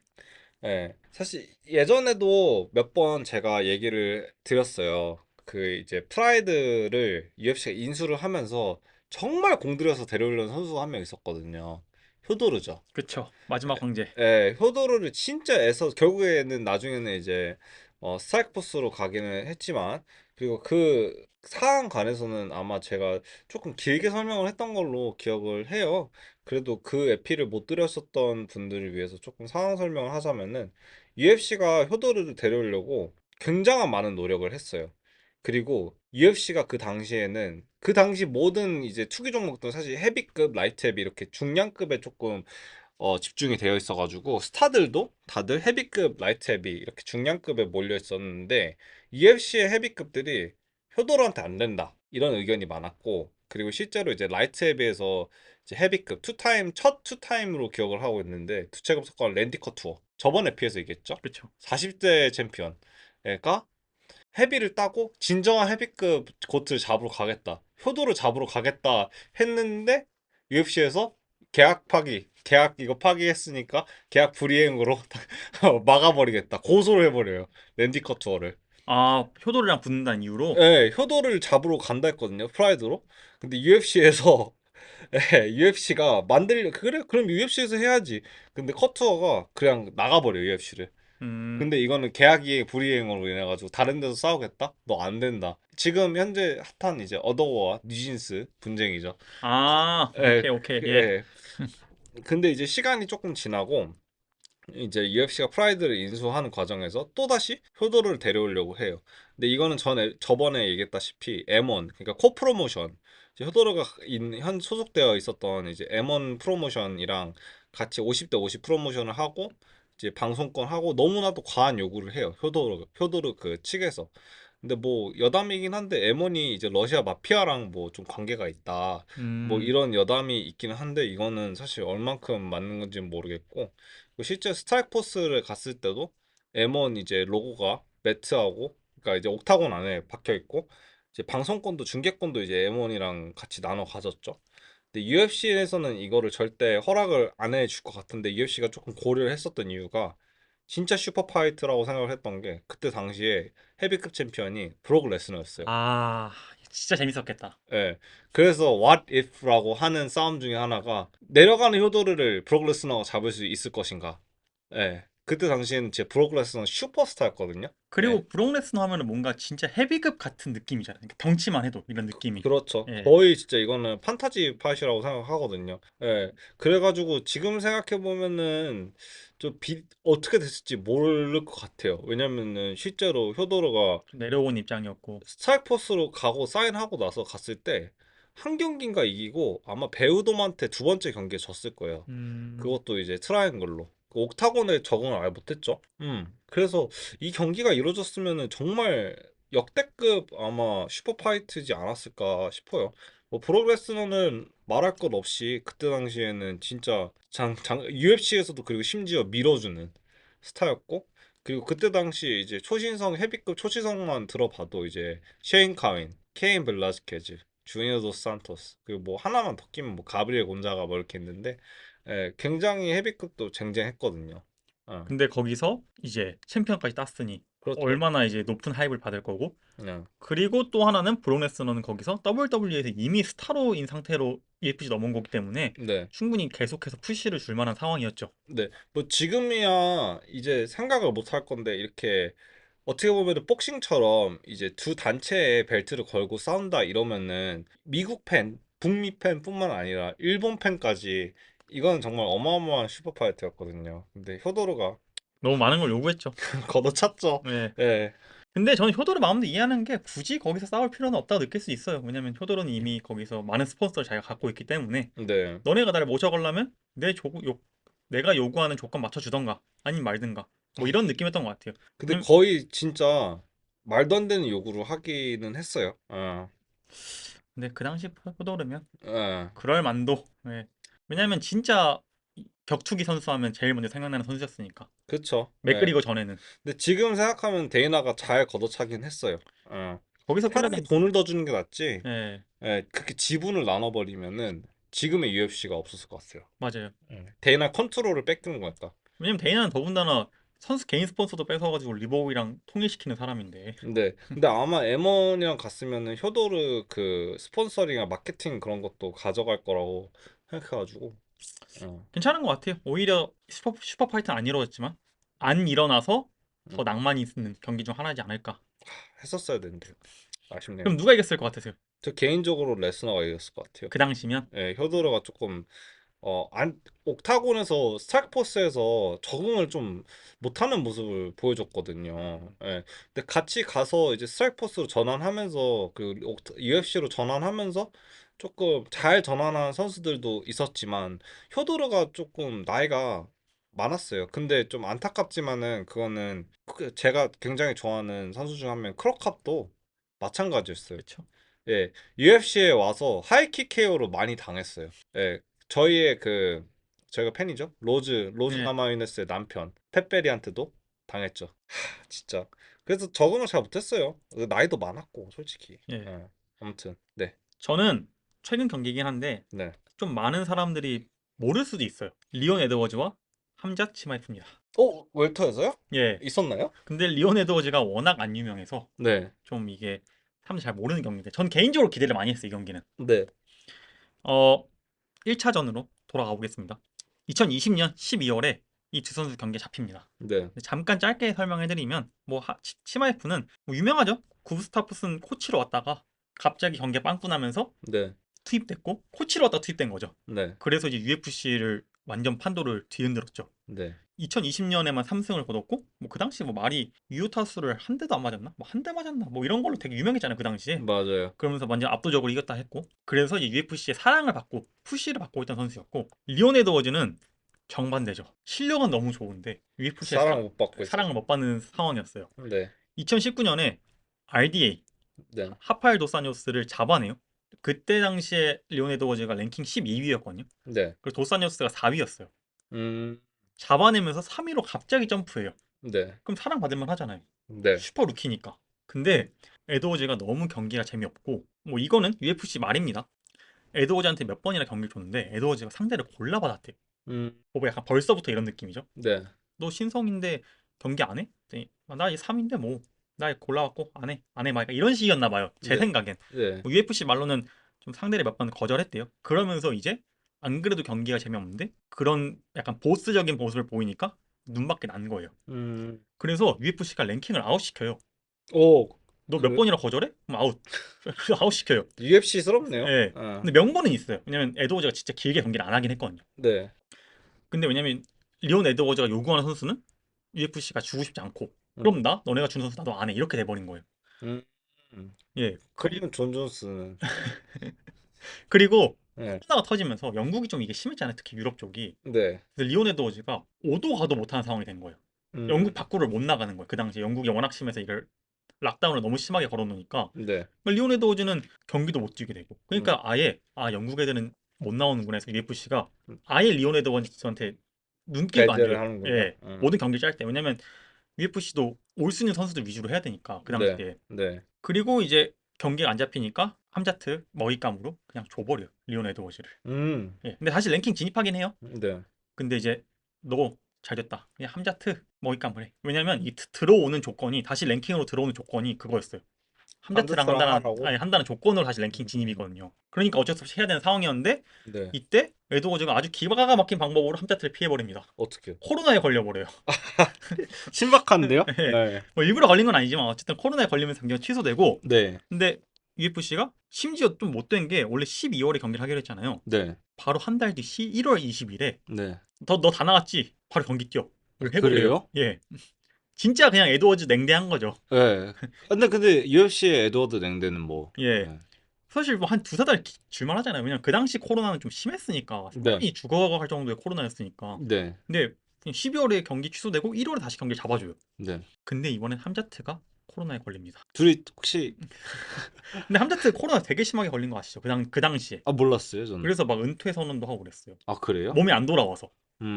예. 사실 예전에도 몇 번 제가 얘기를 드렸어요. 그 이제 프라이드를 UFC가 인수를 하면서 정말 공들여서 데려오려는 선수가 한 명 있었거든요. 효도르죠. 그쵸. 마지막 황제. 예, 효도르를 진짜 애써 결국에는 나중에는 이제 스트라이크 포스로 가기는 했지만, 그리고 그 사안 관해서는 아마 제가 조금 길게 설명을 했던 걸로 기억을 해요. 그래도 그 에피를 못 드렸었던 분들을 위해서 조금 상황 설명을 하자면은, UFC가 효도르를 데려오려고 굉장한 많은 노력을 했어요. 그리고 UFC가 그 당시 모든 이제 투기 종목도 사실 헤비급, 라이트 헤비 이렇게 중량급에 조금 집중이 되어 있어가지고 스타들도 다들 헤비급, 라이트 헤비 이렇게 중량급에 몰려 있었는데, UFC의 헤비급들이 효도르한테 안 된다 이런 의견이 많았고, 그리고 실제로 이제 라이트 헤비에서 이제 헤비급 첫 투타임으로 기억을 하고 있는데, 두체급 석권 랜디 커투어 저번 에피에서 얘기했죠. 그쵸. 40대 챔피언가 헤비를 따고 진정한 헤비급 고트를 잡으러 가겠다, 효도를 잡으러 가겠다 했는데, UFC에서 계약 이거 파기했으니까 계약 불이행으로 막아버리겠다, 고소를 해버려요, 랜디 커투어를. 아, 효도르랑 붙는다는 이유로? 예, 효도를 잡으러 간다 했거든요, 프라이드로. 근데 UFC에서 UFC가 그래 그럼 UFC에서 해야지. 근데 커투어가 그냥 나가버려 UFC를. 음, 근데 이거는 계약이행 불이행으로 인해 가지고 다른 데서 싸우겠다? 너 안 된다. 지금 현재 핫한 이제 어더워와 뉴진스 분쟁이죠. 아, 예, 오케이. 예. 예. 근데 이제 시간이 조금 지나고 이제 UFC가 프라이드를 인수하는 과정에서 또다시 효도를 데려오려고 해요. 근데 이거는 저번에 얘기했다시피 M1, 그러니까 코프로모션, 이제 효도르가 현 소속되어 있었던 이제 M1 프로모션이랑 같이 50대 50 프로모션을 하고 이제 방송권 하고 너무나도 과한 요구를 해요, 효도르 그 측에서. 근데 뭐 여담이긴 한데 M1이 이제 러시아 마피아랑 뭐 좀 관계가 있다, 뭐 음, 이런 여담이 있기는 한데, 이거는 사실 얼만큼 맞는 건지는 모르겠고, 실제 스트라이크 포스를 갔을 때도 M1 이제 로고가 매트하고, 그러니까 이제 옥타곤 안에 박혀 있고, 이제 방송권도 중계권도 이제 M1이랑 같이 나눠 가졌죠. 근데 UFC에서는 이거를 절대 허락을 안 해줄 것 같은데, UFC가 조금 고려를 했었던 이유가 진짜 슈퍼파이트라고 생각을 했던 게, 그때 당시에 헤비급 챔피언이 브록 레스너였어요. 아, 진짜 재밌었겠다. 예. 그래서 what if라고 하는 싸움 중에 하나가, 내려가는 효도르를 브록 레스너가 잡을 수 있을 것인가. 예. 그때 당시에는 제 브록 레스너 슈퍼스타였거든요. 예. 그리고 브록 레스너 하면은 뭔가 진짜 헤비급 같은 느낌이잖아요. 그러니까 덩치만 해도 이런 느낌이. 그렇죠. 예. 거의 진짜 이거는 판타지 팟이라고 생각하거든요. 예. 그래가지고 지금 생각해 보면은 어떻게 됐을지 모를 것 같아요. 왜냐면은 실제로 효도르가 좀 내려온 입장이었고. 스트라이크 포스로 가고 사인하고 나서 갔을 때 한 경기인가 이기고 아마 배우돔한테 두 번째 경기에 졌을 거예요. 음, 그것도 이제 트라이앵글로. 그 옥타곤에 적응을 아예 못했죠. 그래서 이 경기가 이루어졌으면은 정말 역대급 아마 슈퍼파이트지 않았을까 싶어요. 뭐 프로레슬러는 말할 것 없이 그때 당시에는 진짜 UFC에서도, 그리고 심지어 밀어주는 스타였고, 그리고 그때 당시 이제 헤비급 초신성만 들어봐도 이제 셰인 카윈, 케인 벨라스케즈, 주니어 도스 산토스, 그리고 뭐 하나만 더 끼면 뭐 가브리엘 곤자가 뭐 이렇게 있는데, 굉장히 헤비급도 쟁쟁했거든요. 어, 근데 거기서 이제 챔피언까지 땄으니 그렇죠. 얼마나 이제 높은 하입을 받을 거고. 그냥 그리고 또 하나는 브록 레스너는 거기서 WWE에서 이미 스타로인 상태로 UFC 넘어온 거기 때문에 네. 충분히 계속해서 푸시를 줄 만한 상황이었죠. 네. 뭐 지금이야 이제 생각을 못 할 건데, 이렇게 어떻게 보면은 복싱처럼 이제 두 단체의 벨트를 걸고 싸운다 이러면은 미국 팬 북미 팬뿐만 아니라 일본 팬까지 이건 정말 어마어마한 슈퍼파이터였거든요. 근데 효도르가 너무 많은 걸 요구했죠. 걷어찼죠. 네. 예. 근데 저는 효도르 마음도 이해하는 게 굳이 거기서 싸울 필요는 없다고 느낄 수 있어요. 왜냐면 효도르는 이미 거기서 많은 스폰서를 자기가 갖고 있기 때문에 네. 너네가 나를 모셔가려면 내가 요구하는 조건 맞춰주던가 아니면 말든가 뭐 이런 느낌이었던 것 같아요. 근데 왜냐면 거의 진짜 말도 안 되는 요구를 하기는 했어요. 근데 그 당시 효도르면 예. 그럴 만도. 예. 왜냐면 진짜 격투기 선수 하면 제일 먼저 생각나는 선수였으니까. 그쵸. 예. 맥그리거 전에는 근데 지금 생각하면 데이나가 잘 걷어차긴 했어요. 거기서 차라리 끌려다니. 돈을 더 주는 게 낫지. 예, 예, 그렇게 지분을 나눠버리면은 지금의 UFC가 없었을 것 같아요. 맞아요. 데이나 컨트롤을 뺏기는 거니까. 왜냐면 데이나는 더군다나 선수 개인 스폰서도 뺏어가지고 리보이랑 통일시키는 사람인데. 근데 아마 M1이랑 갔으면은 효도르 그 스폰서링이나 마케팅 그런 것도 가져갈 거라고 생각해가지고. 어, 괜찮은 것 같아요. 오히려 슈퍼파이터는 안 이루어졌지만 안 일어나서 더 음, 낭만이 있는 경기 중 하나지 않을까. 했었어야 되는데 아쉽네요. 그럼 누가 이겼을 것 같으세요? 저 개인적으로 레스너가 이겼을 것 같아요. 그 당시면? 예, 효도르가 조금 옥타곤에서 스트라이크 포스에서 적응을 좀 못하는 모습을 보여줬거든요. 예. 근데 같이 가서 이제 스트라이크 포스로 전환하면서 그 UFC로 전환하면서 조금 잘 전환한 선수들도 있었지만 효도르가 조금 나이가 많았어요. 근데 좀 안타깝지만은 그거는 제가 굉장히 좋아하는 선수 중 한 명 크로캅도 마찬가지였어요. 그쵸? 예, UFC에 와서 하이킥 KO로 많이 당했어요. 예, 저희의 그 저희가 팬이죠. 로즈 네, 나마유네스의 남편 펫베리한테도 당했죠. 진짜. 그래서 적응을 잘 못했어요. 나이도 많았고 솔직히. 예. 예, 아무튼 네, 저는 최근 경기이긴 한데 네. 좀 많은 사람들이 모를 수도 있어요. 리온 에드워즈와 함자 치마이프입니다. 웰터에서요? 예. 있었나요? 근데 리온 에드워즈가 워낙 안 유명해서 네, 좀 이게 사람들이 잘 모르는 경기인데 전 개인적으로 기대를 많이 했어요, 이 경기는. 네, 어, 1차전으로 돌아가 보겠습니다. 2020년 12월에 이 두 선수 경기에 잡힙니다. 네, 잠깐 짧게 설명해드리면 뭐 치마에프는 뭐 유명하죠. 구스타프슨 코치로 왔다가 갑자기 경기에 빵꾸 나면서 네, 투입됐고 코치로 왔다 투입된 거죠. 네, 그래서 이제 UFC를 완전 판도를 뒤흔들었죠. 네. 2020년에만 3승을 거뒀고 뭐 그 당시 뭐 말이 유타수를 한 대도 안 맞았나? 뭐 한 대 맞았나? 뭐 이런 걸로 되게 유명했잖아요, 그 당시에. 맞아요. 그러면서 완전 압도적으로 이겼다 했고 그래서 이제 UFC의 사랑을 받고 푸시를 받고 있던 선수였고 리온 에드워즈는 정반대죠. 실력은 너무 좋은데 UFC의 사랑 못 받고 사랑을 있었죠. 못 받는 상황이었어요. 네, 2019년에 RDA 네, 하파엘 도사니오스를 잡아내요. 그때 당시에 리온 에드워즈가 랭킹 12위였거든요. 네. 그리고 도사니오스가 4위였어요. 음, 잡아내면서 3위로 갑자기 점프해요. 네, 그럼 사랑받을 만 하잖아요. 네. 슈퍼 루키니까. 근데 에드워즈가 너무 경기가 재미없고 뭐 이거는 UFC 말입니다. 에드워즈한테 몇 번이나 경기를 줬는데 에드워즈가 상대를 골라받았대. 음, 뭐 약간 벌써부터 이런 느낌이죠. 네, 너 신성인데 경기 안 해? 그랬더니 나 이제 3인데 뭐 나 골라왔고 안 해. 안 해. 막 약간 이런 식이었나 봐요. 제 네, 생각엔. 네. 뭐 UFC 말로는 좀 상대를 몇 번 거절했대요. 그러면서 이제 안 그래도 경기가 재미없는데 그런 약간 보스적인 모습을 보이니까 눈밖에 난 거예요. 음, 그래서 UFC가 랭킹을 아웃시켜요. 오, 너 몇 그래? 번이나 거절해? 그럼 아웃. 그래서 아웃시켜요. UFC스럽네요. 예. 근데 명분은 있어요. 왜냐면 에드워즈가 진짜 길게 경기를 안 하긴 했거든요. 네. 근데 왜냐면 리온 에드워즈가 요구하는 선수는 UFC가 주고 싶지 않고 음, 그럼 너네가 준 선수 나도 안 해. 이렇게 돼버린 거예요. 음, 음. 예. 그러면 존 존스는 그리고 네, 코로나가 터지면서 영국이 좀 이게 심했잖아요. 특히 유럽 쪽이. 네, 그래서 리온 에드워즈가 오도 가도 못하는 상황이 된 거예요. 영국 음, 밖으로 못 나가는 거예요. 그 당시에 영국이 워낙 심해서 이걸 락다운을 너무 심하게 걸어놓으니까 네, 리온 에드워즈는 경기도 못 뛰게 되고 음, 그러니까 아예 영국 애들은 못 나오는구나 해서 UFC가 음. 아예 리온 에드워즈한테 눈길도 안 줘요. 배제를 하는군요. 예, 모든 경기를 짤 때. 왜냐면 UFC도 올 수 있는 선수들 위주로 해야 되니까 그 네, 당시에. 네. 그리고 이제 경기가 안 잡히니까 함자트 먹잇감으로 그냥 줘버려 리온 에드워즈를. 음, 예, 근데 다시 랭킹 진입하긴 해요. 네. 근데 이제 너 잘 됐다. 그냥 함자트 먹잇감을 해. 왜냐면 이 들어오는 조건이 다시 랭킹으로 들어오는 조건이 그거였어요. 함자트랑 함드스랑 한다는 하라고? 한다는 조건으로 다시 랭킹 음, 진입이거든요. 그러니까 어쩔 수 없이 해야 되는 상황이었는데 네. 이때 에드워즈가 아주 기가 막힌 방법으로 함자트를 피해버립니다. 어떻게? 코로나에 걸려버려요. 신박한데요? 예. 네, 뭐 일부러 걸린 건 아니지만 어쨌든 코로나에 걸리면서 경기가 취소되고 네, 근데 UFC가 심지어 좀 못된 게 원래 12월에 경기를 하기로 했잖아요. 네. 바로 한 달 뒤 1월 20일에 네. 너 다 나갔지? 바로 경기 뛰어. 이걸 해버려요. 그래요? 예. 진짜 그냥 에드워즈 냉대한 거죠. 예. 근데 UFC의 에드워드 냉대는 뭐. 예. 예. 사실 뭐 한 두세 달 줄만 하잖아요. 왜냐면 그 당시 코로나는 좀 심했으니까 네. 사람이 죽어갈 정도의 코로나였으니까. 네. 근데 그냥 12월에 경기 취소되고 1월에 다시 경기 잡아줘요. 네. 근데 이번엔 함자트가 코로나에 걸립니다. 둘이 혹시 근데 함자트 코로나 되게 심하게 걸린 거 아시죠? 그 당시에. 몰랐어요, 저는. 그래서 막 은퇴 선언도 하고 그랬어요. 아, 그래요? 몸이 안 돌아와서. 음.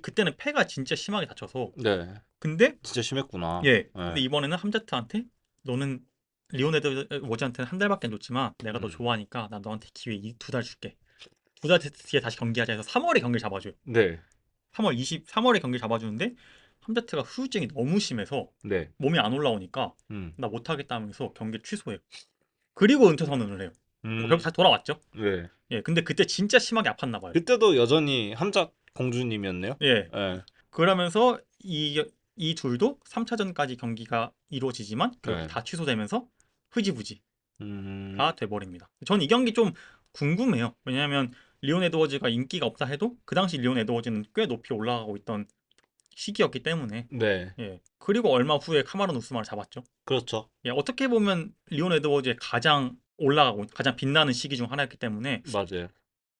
그때는 폐가 진짜 심하게 다쳐서. 네. 근데 진짜 심했구나. 예. 근데 예. 이번에는 함자트한테 너는 리오네드 워즈한테는 한 달밖에 안 줬지만 내가 너 음. 좋아하니까 난 너한테 기회 2달 줄게. 2달 뒤에 다시 경기하자 해서 3월에 경기를 잡아줘요. 네. 3월에 경기 잡아주는데 함자트가 후유증이 너무 심해서 네. 몸이 안 올라오니까 음. 나 못하겠다면서 경기를 취소해요. 그리고 은퇴 선언을 해요. 뭐 결국 다시 돌아왔죠. 네. 예, 근데 그때 진짜 심하게 아팠나 봐요. 그때도 여전히 함작 공주님이었네요. 예, 예. 그러면서 이 둘도 3차전까지 경기가 이루어지지만 결국 네. 다 취소되면서 흐지부지가 음. 돼버립니다. 전 이 경기 좀 궁금해요. 왜냐하면 리온 에드워즈가 인기가 없다 해도 그 당시 리온 에드워즈는 꽤 높이 올라가고 있던 시기였기 때문에. 네. 예. 그리고 얼마 후에 카마론 우스만을 잡았죠. 그렇죠. 예, 어떻게 보면 리온 에드워즈의 가장 올라가고 가장 빛나는 시기 중 하나였기 때문에 맞아요.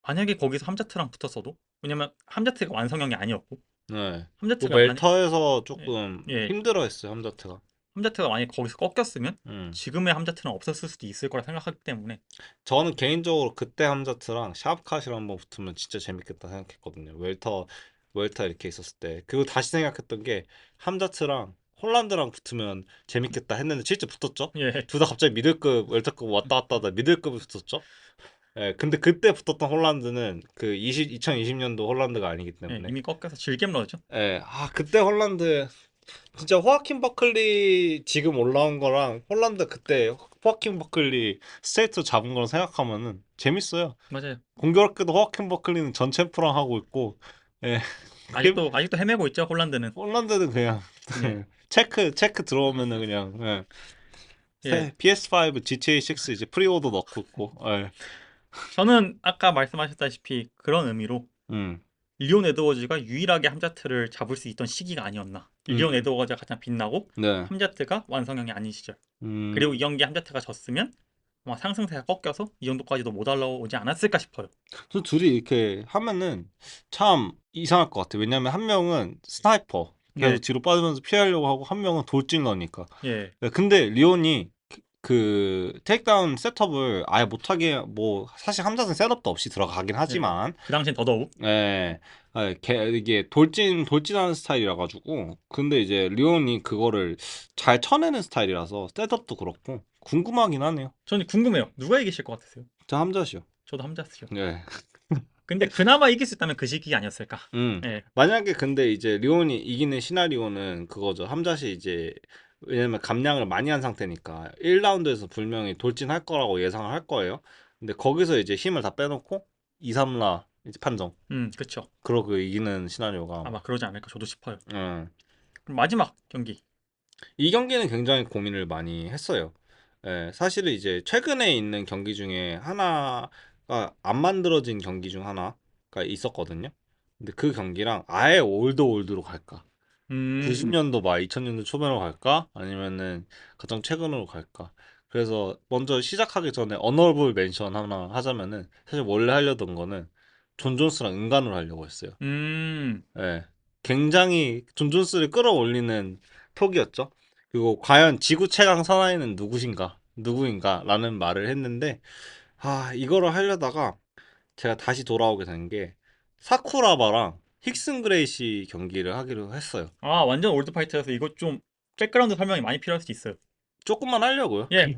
만약에 거기서 함자트랑 붙었어도, 왜냐면 함자트가 완성형이 아니었고 네. 그 함자트가 만약 웰터에서 예, 조금 예, 힘들어했어요, 함자트가. 함자트가 만약에 거기서 꺾였으면 음. 지금의 함자트는 없었을 수도 있을 거라 생각하기 때문에. 저는 개인적으로 그때 함자트랑 샤프카시랑 한번 붙으면 진짜 재밌겠다 생각했거든요. 웰터 이렇게 있었을 때. 그리고 다시 생각했던 게 함자트랑 홀란드랑 붙으면 재밌겠다 했는데 실제 붙었죠. 예, 둘 다 갑자기 미들급, 웰터급 왔다 갔다 하다 미들급이 붙었죠. 예, 근데 그때 붙었던 홀란드는 그 2020년도 홀란드가 아니기 예, 때문에. 이미 꺾여서 질겜러죠. 예, 그때 홀란드 진짜 호아킨 버클리 지금 올라온 거랑 홀란드 그때 호아킨 버클리 스테이트 잡은 거랑 생각하면은 재밌어요. 맞아요. 공교롭게도 호아킨 버클리는 전 챔프랑 하고 있고, 예, 아직도 헤매고 있죠, 홀란드는. 홀란드는 그냥 예, 체크 들어오면은 그냥 예. PS5 GTA 6 이제 프리오더 넣고 있고, 예. 저는 아까 말씀하셨다시피 그런 의미로 음, 리온 에드워즈가 유일하게 함자트를 잡을 수 있던 시기가 아니었나. 리온 음, 에드워즈가 가장 빛나고 네, 함자트가 완성형이 아닌 시절. 음. 그리고 이 경기에 함자트가 졌으면 아마 상승세가 꺾여서 이 정도까지도 못 올라오지 않았을까 싶어요. 저 둘이 이렇게 하면은 참 이상할 것 같아. 왜냐면 한 명은 스나이퍼 계속 네, 뒤로 빠지면서 피하려고 하고 한 명은 돌진러니까. 예, 네, 근데 리온이 그 테이크다운 셋업을 아예 못하게 뭐 사실 함자는 셋업도 없이 들어가긴 예. 하지만 그 당시엔 더더욱. 예, 이게 돌진하는 스타일이라 가지고 근데 이제 리온이 그거를 잘 쳐내는 스타일이라서 셋업도 그렇고 궁금하긴 하네요. 저는 궁금해요. 누가 이기실 것 같으세요? 저 함자시요. 저도 함자트요. 네. 근데 그나마 이길 수 있다면 그 시기 아니었을까? 예, 만약에 근데 이제 리온이 이기는 시나리오는 그거죠. 함자시 이제 왜냐면 감량을 많이 한 상태니까 1라운드에서 분명히 돌진할 거라고 예상을 할 거예요. 근데 거기서 이제 힘을 다 빼놓고 2, 3라 이제 판정. 그쵸. 그러고 이기는 시나리오가 아마 그러지 않을까 저도 싶어요. 음. 그럼 마지막 경기. 이 경기는 굉장히 고민을 많이 했어요. 예, 사실은 이제 최근에 있는 경기 중에 하나가 안 만들어진 경기 중 하나가 있었거든요. 근데 그 경기랑 아예 올드로 갈까? 음, 90년도 말 2000년도 초반으로 갈까? 아니면은 가장 최근으로 갈까? 그래서 먼저 시작하기 전에 어너블 멘션 하나 하자면은 사실 원래 하려던 거는 존 존스랑 은간으로 하려고 했어요. 음, 예. 굉장히 존 존스를 끌어올리는 톡이었죠. 그리고 과연 지구 최강 사나이는 누구인가라는 말을 했는데 이거를 하려다가 제가 다시 돌아오게 된 게 사쿠라바랑 힉슨 그레이시 경기를 하기로 했어요. 아 완전 올드 파이터여서 이거 좀 백그라운드 설명이 많이 필요할 수도 있어요. 조금만 하려고요. 예,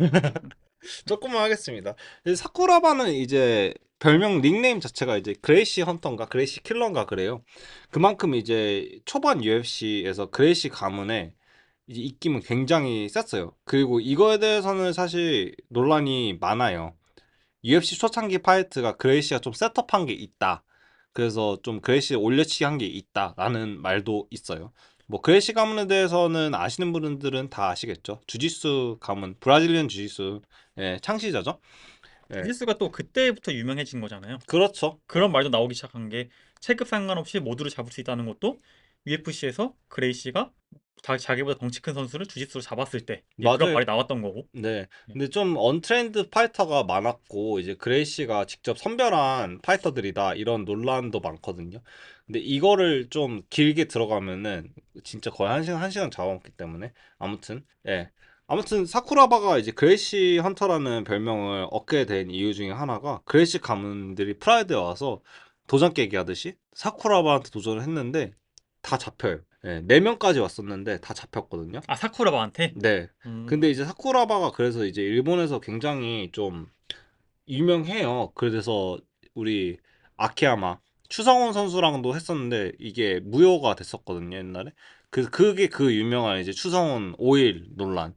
조금만 하겠습니다. 사쿠라바는 이제 별명 닉네임 자체가 이제 그레이시 헌터인가 그레이시 킬러인가 그래요. 그만큼 이제 초반 UFC에서 그레이시 가문의 이제 입김은 굉장히 셌어요. 그리고 이거에 대해서는 사실 논란이 많아요. UFC 초창기 파이트가 그레이시가 좀 셋업한 게 있다. 그래서 좀 그레이시 올려치기 한 게 있다라는 말도 있어요. 뭐 그레이시 가문에 대해서는 아시는 분들은 다 아시겠죠. 주짓수 가문, 브라질리언 주짓수 예, 창시자죠. 예, 주짓수가 또 그때부터 유명해진 거잖아요. 그렇죠. 그런 말도 나오기 시작한 게 체급 상관없이 모두를 잡을 수 있다는 것도 UFC에서 그레이시가 자기보다 덩치 큰 선수를 주짓수로 잡았을 때 이제 그런 맞아요. 말이 나왔던 거고. 네. 예. 근데 좀 언트레인드 파이터가 많았고 이제 그레이시가 직접 선별한 파이터들이다 이런 논란도 많거든요. 근데 이거를 좀 길게 들어가면은 진짜 거의 한 시간 잡아먹기 때문에 아무튼 예. 아무튼 사쿠라바가 이제 그레이시 헌터라는 별명을 얻게 된 이유 중에 하나가 그레이시 가문들이 프라이드에 와서 도장 깨기 하듯이 사쿠라바한테 도전을 했는데 다 잡혀요. 예. 4명까지 왔었는데 다 잡혔거든요. 아, 사쿠라바한테? 네. 근데 음. 이제 사쿠라바가 그래서 이제 일본에서 굉장히 좀 유명해요. 그래서 우리 아키야마 추성훈 선수랑도 했었는데 이게 무효가 됐었거든요, 옛날에. 그게 그 유명한 이제 추성훈 오일 논란.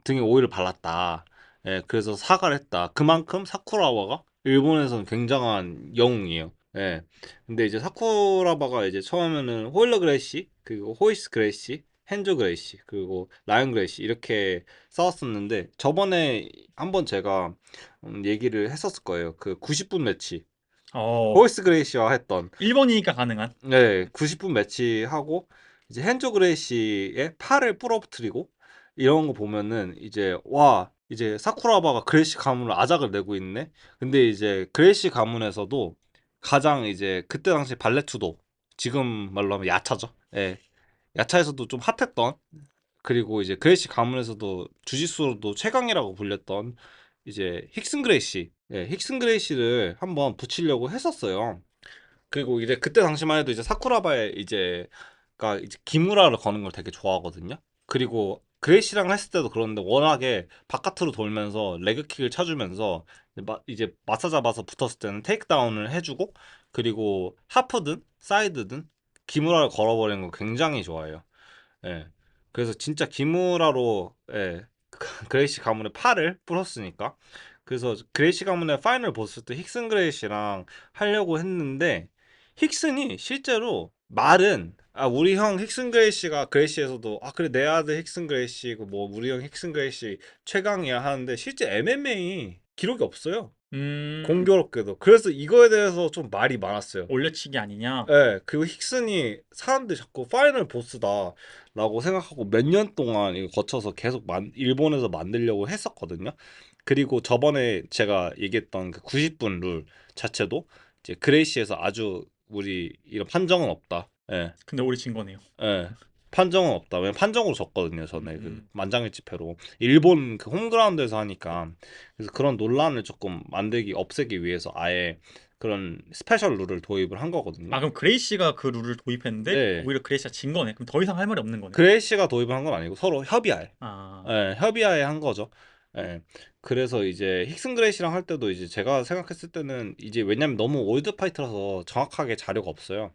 등에 오일을 발랐다. 예, 그래서 사과를 했다. 그만큼 사쿠라바가 일본에서는 굉장한 영웅이에요. 예. 근데 이제 사쿠라바가 이제 처음에는 호일러 그레이시, 그리고 호이스 그레이시, 헨조 그레이시, 그리고 라이언 그레이시 이렇게 싸웠었는데 저번에 한번 제가 얘기를 했었을 거예요. 그 90분 매치. 어, 호이스 그레이시와 했던 일본이니까 가능한. 네, 90분 매치하고 이제 헨조 그레이시의 팔을 부러뜨리고 이런 거 보면은 이제 와 이제 사쿠라바가 그레이시 가문을 아작을 내고 있네. 근데 이제 그레이시 가문에서도 가장 이제 그때 당시 발레투도 지금 말로 하면 야차죠. 예, 야차에서도 좀 핫했던 그리고 이제 그레이시 가문에서도 주짓수로도 최강이라고 불렸던 이제 힉슨 그레이시, 예, 힉슨 그레이시를 한번 붙이려고 했었어요. 그리고 이제 그때 당시만 해도 이제 사쿠라바의 이제가 이제 기무라를 거는 걸 되게 좋아하거든요. 그리고 그레이시랑 했을 때도 그런데 워낙에 바깥으로 돌면서 레그킥을 쳐주면서 이제 맞서 잡아서 붙었을 때는 테이크다운을 해주고 그리고 하프든 사이드든 기무라를 걸어버리는 거 굉장히 좋아해요. 예. 그래서 진짜 기무라로 예. 그레이시 가문의 팔을 부쉈으니까 그래서 그레이시 가문의 파이널 보스 때 힉슨 그레이시랑 하려고 했는데 힉슨이 실제로 말은 아 우리 형 힉슨 그레이시가 그레이시에서도 아 그래 내 아들 힉슨 그레이시고 뭐 우리 형 힉슨 그레이시 최강이야 하는데 실제 MMA 기록이 없어요. 음, 공교롭게도 그래서 이거에 대해서 좀 말이 많았어요. 올려치기 아니냐? 예, 그리고 힉슨이 사람들이 자꾸 파이널 보스다라고 생각하고 몇 년 동안 이거 거쳐서 계속 일본에서 만들려고 했었거든요. 그리고 저번에 제가 얘기했던 그 90분 룰 자체도 이제 그레이시에서 아주 우리 이런 판정은 없다. 예, 근데 우리 진 거네요. 예. 판정은 없다. 왜냐면 판정으로 졌거든요. 전에 그 음. 만장일치패로 일본 그 홈그라운드에서 하니까 그래서 그런 논란을 조금 만들기 없애기 위해서 아예 그런 스페셜 룰을 도입을 한 거거든요. 아, 그럼 그레이시가 그 룰을 도입했는데 네. 오히려 그레이시가 진 거네. 그럼 더 이상 할 말이 없는 거네. 그레이시가 도입을 한 건 아니고 서로 협의하에 아, 예, 협의하에 한 거죠. 예. 그래서 이제 힉슨 그레이시랑 할 때도 이제 제가 생각했을 때는 이제 왜냐면 너무 올드 파이터라서 정확하게 자료가 없어요.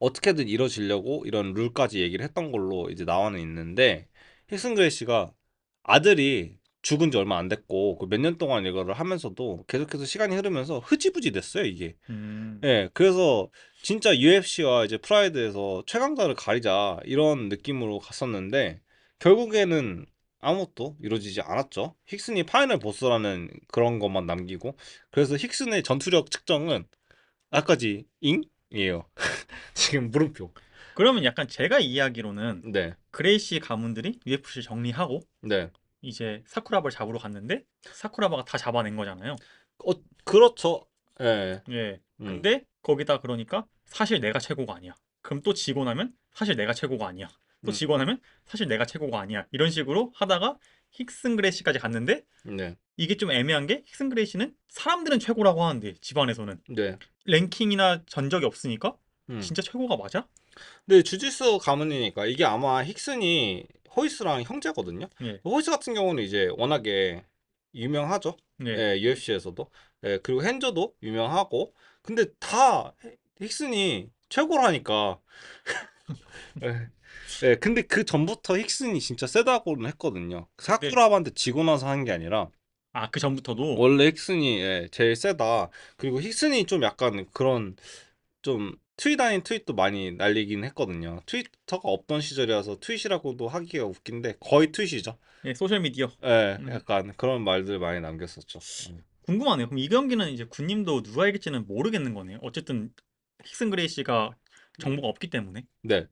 어떻게든 이뤄지려고 이런 룰까지 얘기를 했던 걸로 이제 나와는 있는데 힉슨 그레이시가 아들이 죽은 지 얼마 안 됐고 그 몇 년 동안 이거를 하면서도 계속해서 시간이 흐르면서 흐지부지 됐어요, 이게. 음, 예, 그래서 진짜 UFC와 이제 프라이드에서 최강자를 가리자 이런 느낌으로 갔었는데 결국에는 아무것도 이루어지지 않았죠. 힉슨이 파이널 보스라는 그런 것만 남기고 그래서 힉슨의 전투력 측정은 아까지 잉이에요. 지금 물음표. 그러면 약간 제가 이해하기로는 네, 그레이시 가문들이 UFC 정리하고 네. 이제 사쿠라바를 잡으러 갔는데 사쿠라바가 다 잡아낸 거잖아요. 어, 그렇죠. 예, 예. 음, 근데 거기다 그러니까 사실 내가 최고가 아니야. 그럼 또 지고 나면 사실 내가 최고가 아니야. 또 음, 지고 나면 사실 내가 최고가 아니야. 이런 식으로 하다가 힉슨 그레이시까지 갔는데 네, 이게 좀 애매한 게 힉슨 그레이시는 사람들은 최고라고 하는데 집안에서는 네, 랭킹이나 전적이 없으니까 음. 진짜 최고가 맞아? 근데 주짓수 가문이니까 이게 아마 힉슨이 호이스랑 형제거든요. 예. 호이스 같은 경우는 이제 워낙에 유명하죠. 예. 예, UFC에서도. 예, 그리고 헨저도 유명하고. 근데 다 힉슨이 최고라니까. 예. 예, 근데 그 전부터 힉슨이 진짜 세다고는 했거든요. 근데 사쿠라바한테 지고 나서 한 게 아니라 아, 그 전부터도 원래 힉슨이 예, 제일 세다. 그리고 힉슨이 좀 약간 그런 좀 트윗 아닌 트윗도 많이 날리긴 했거든요. 트위터가 없던 시절이라서 트윗이라고도 하기가 웃긴데 거의 트윗이죠. 예, 소셜 미디어. 예, 음. 약간 그런 말들 많이 남겼었죠. 궁금하네요. 그럼 이 경기는 이제 군님도 누가 이길지는 모르겠는 거네요. 어쨌든 힉슨 그레이시가 정보가 없기 때문에. 네.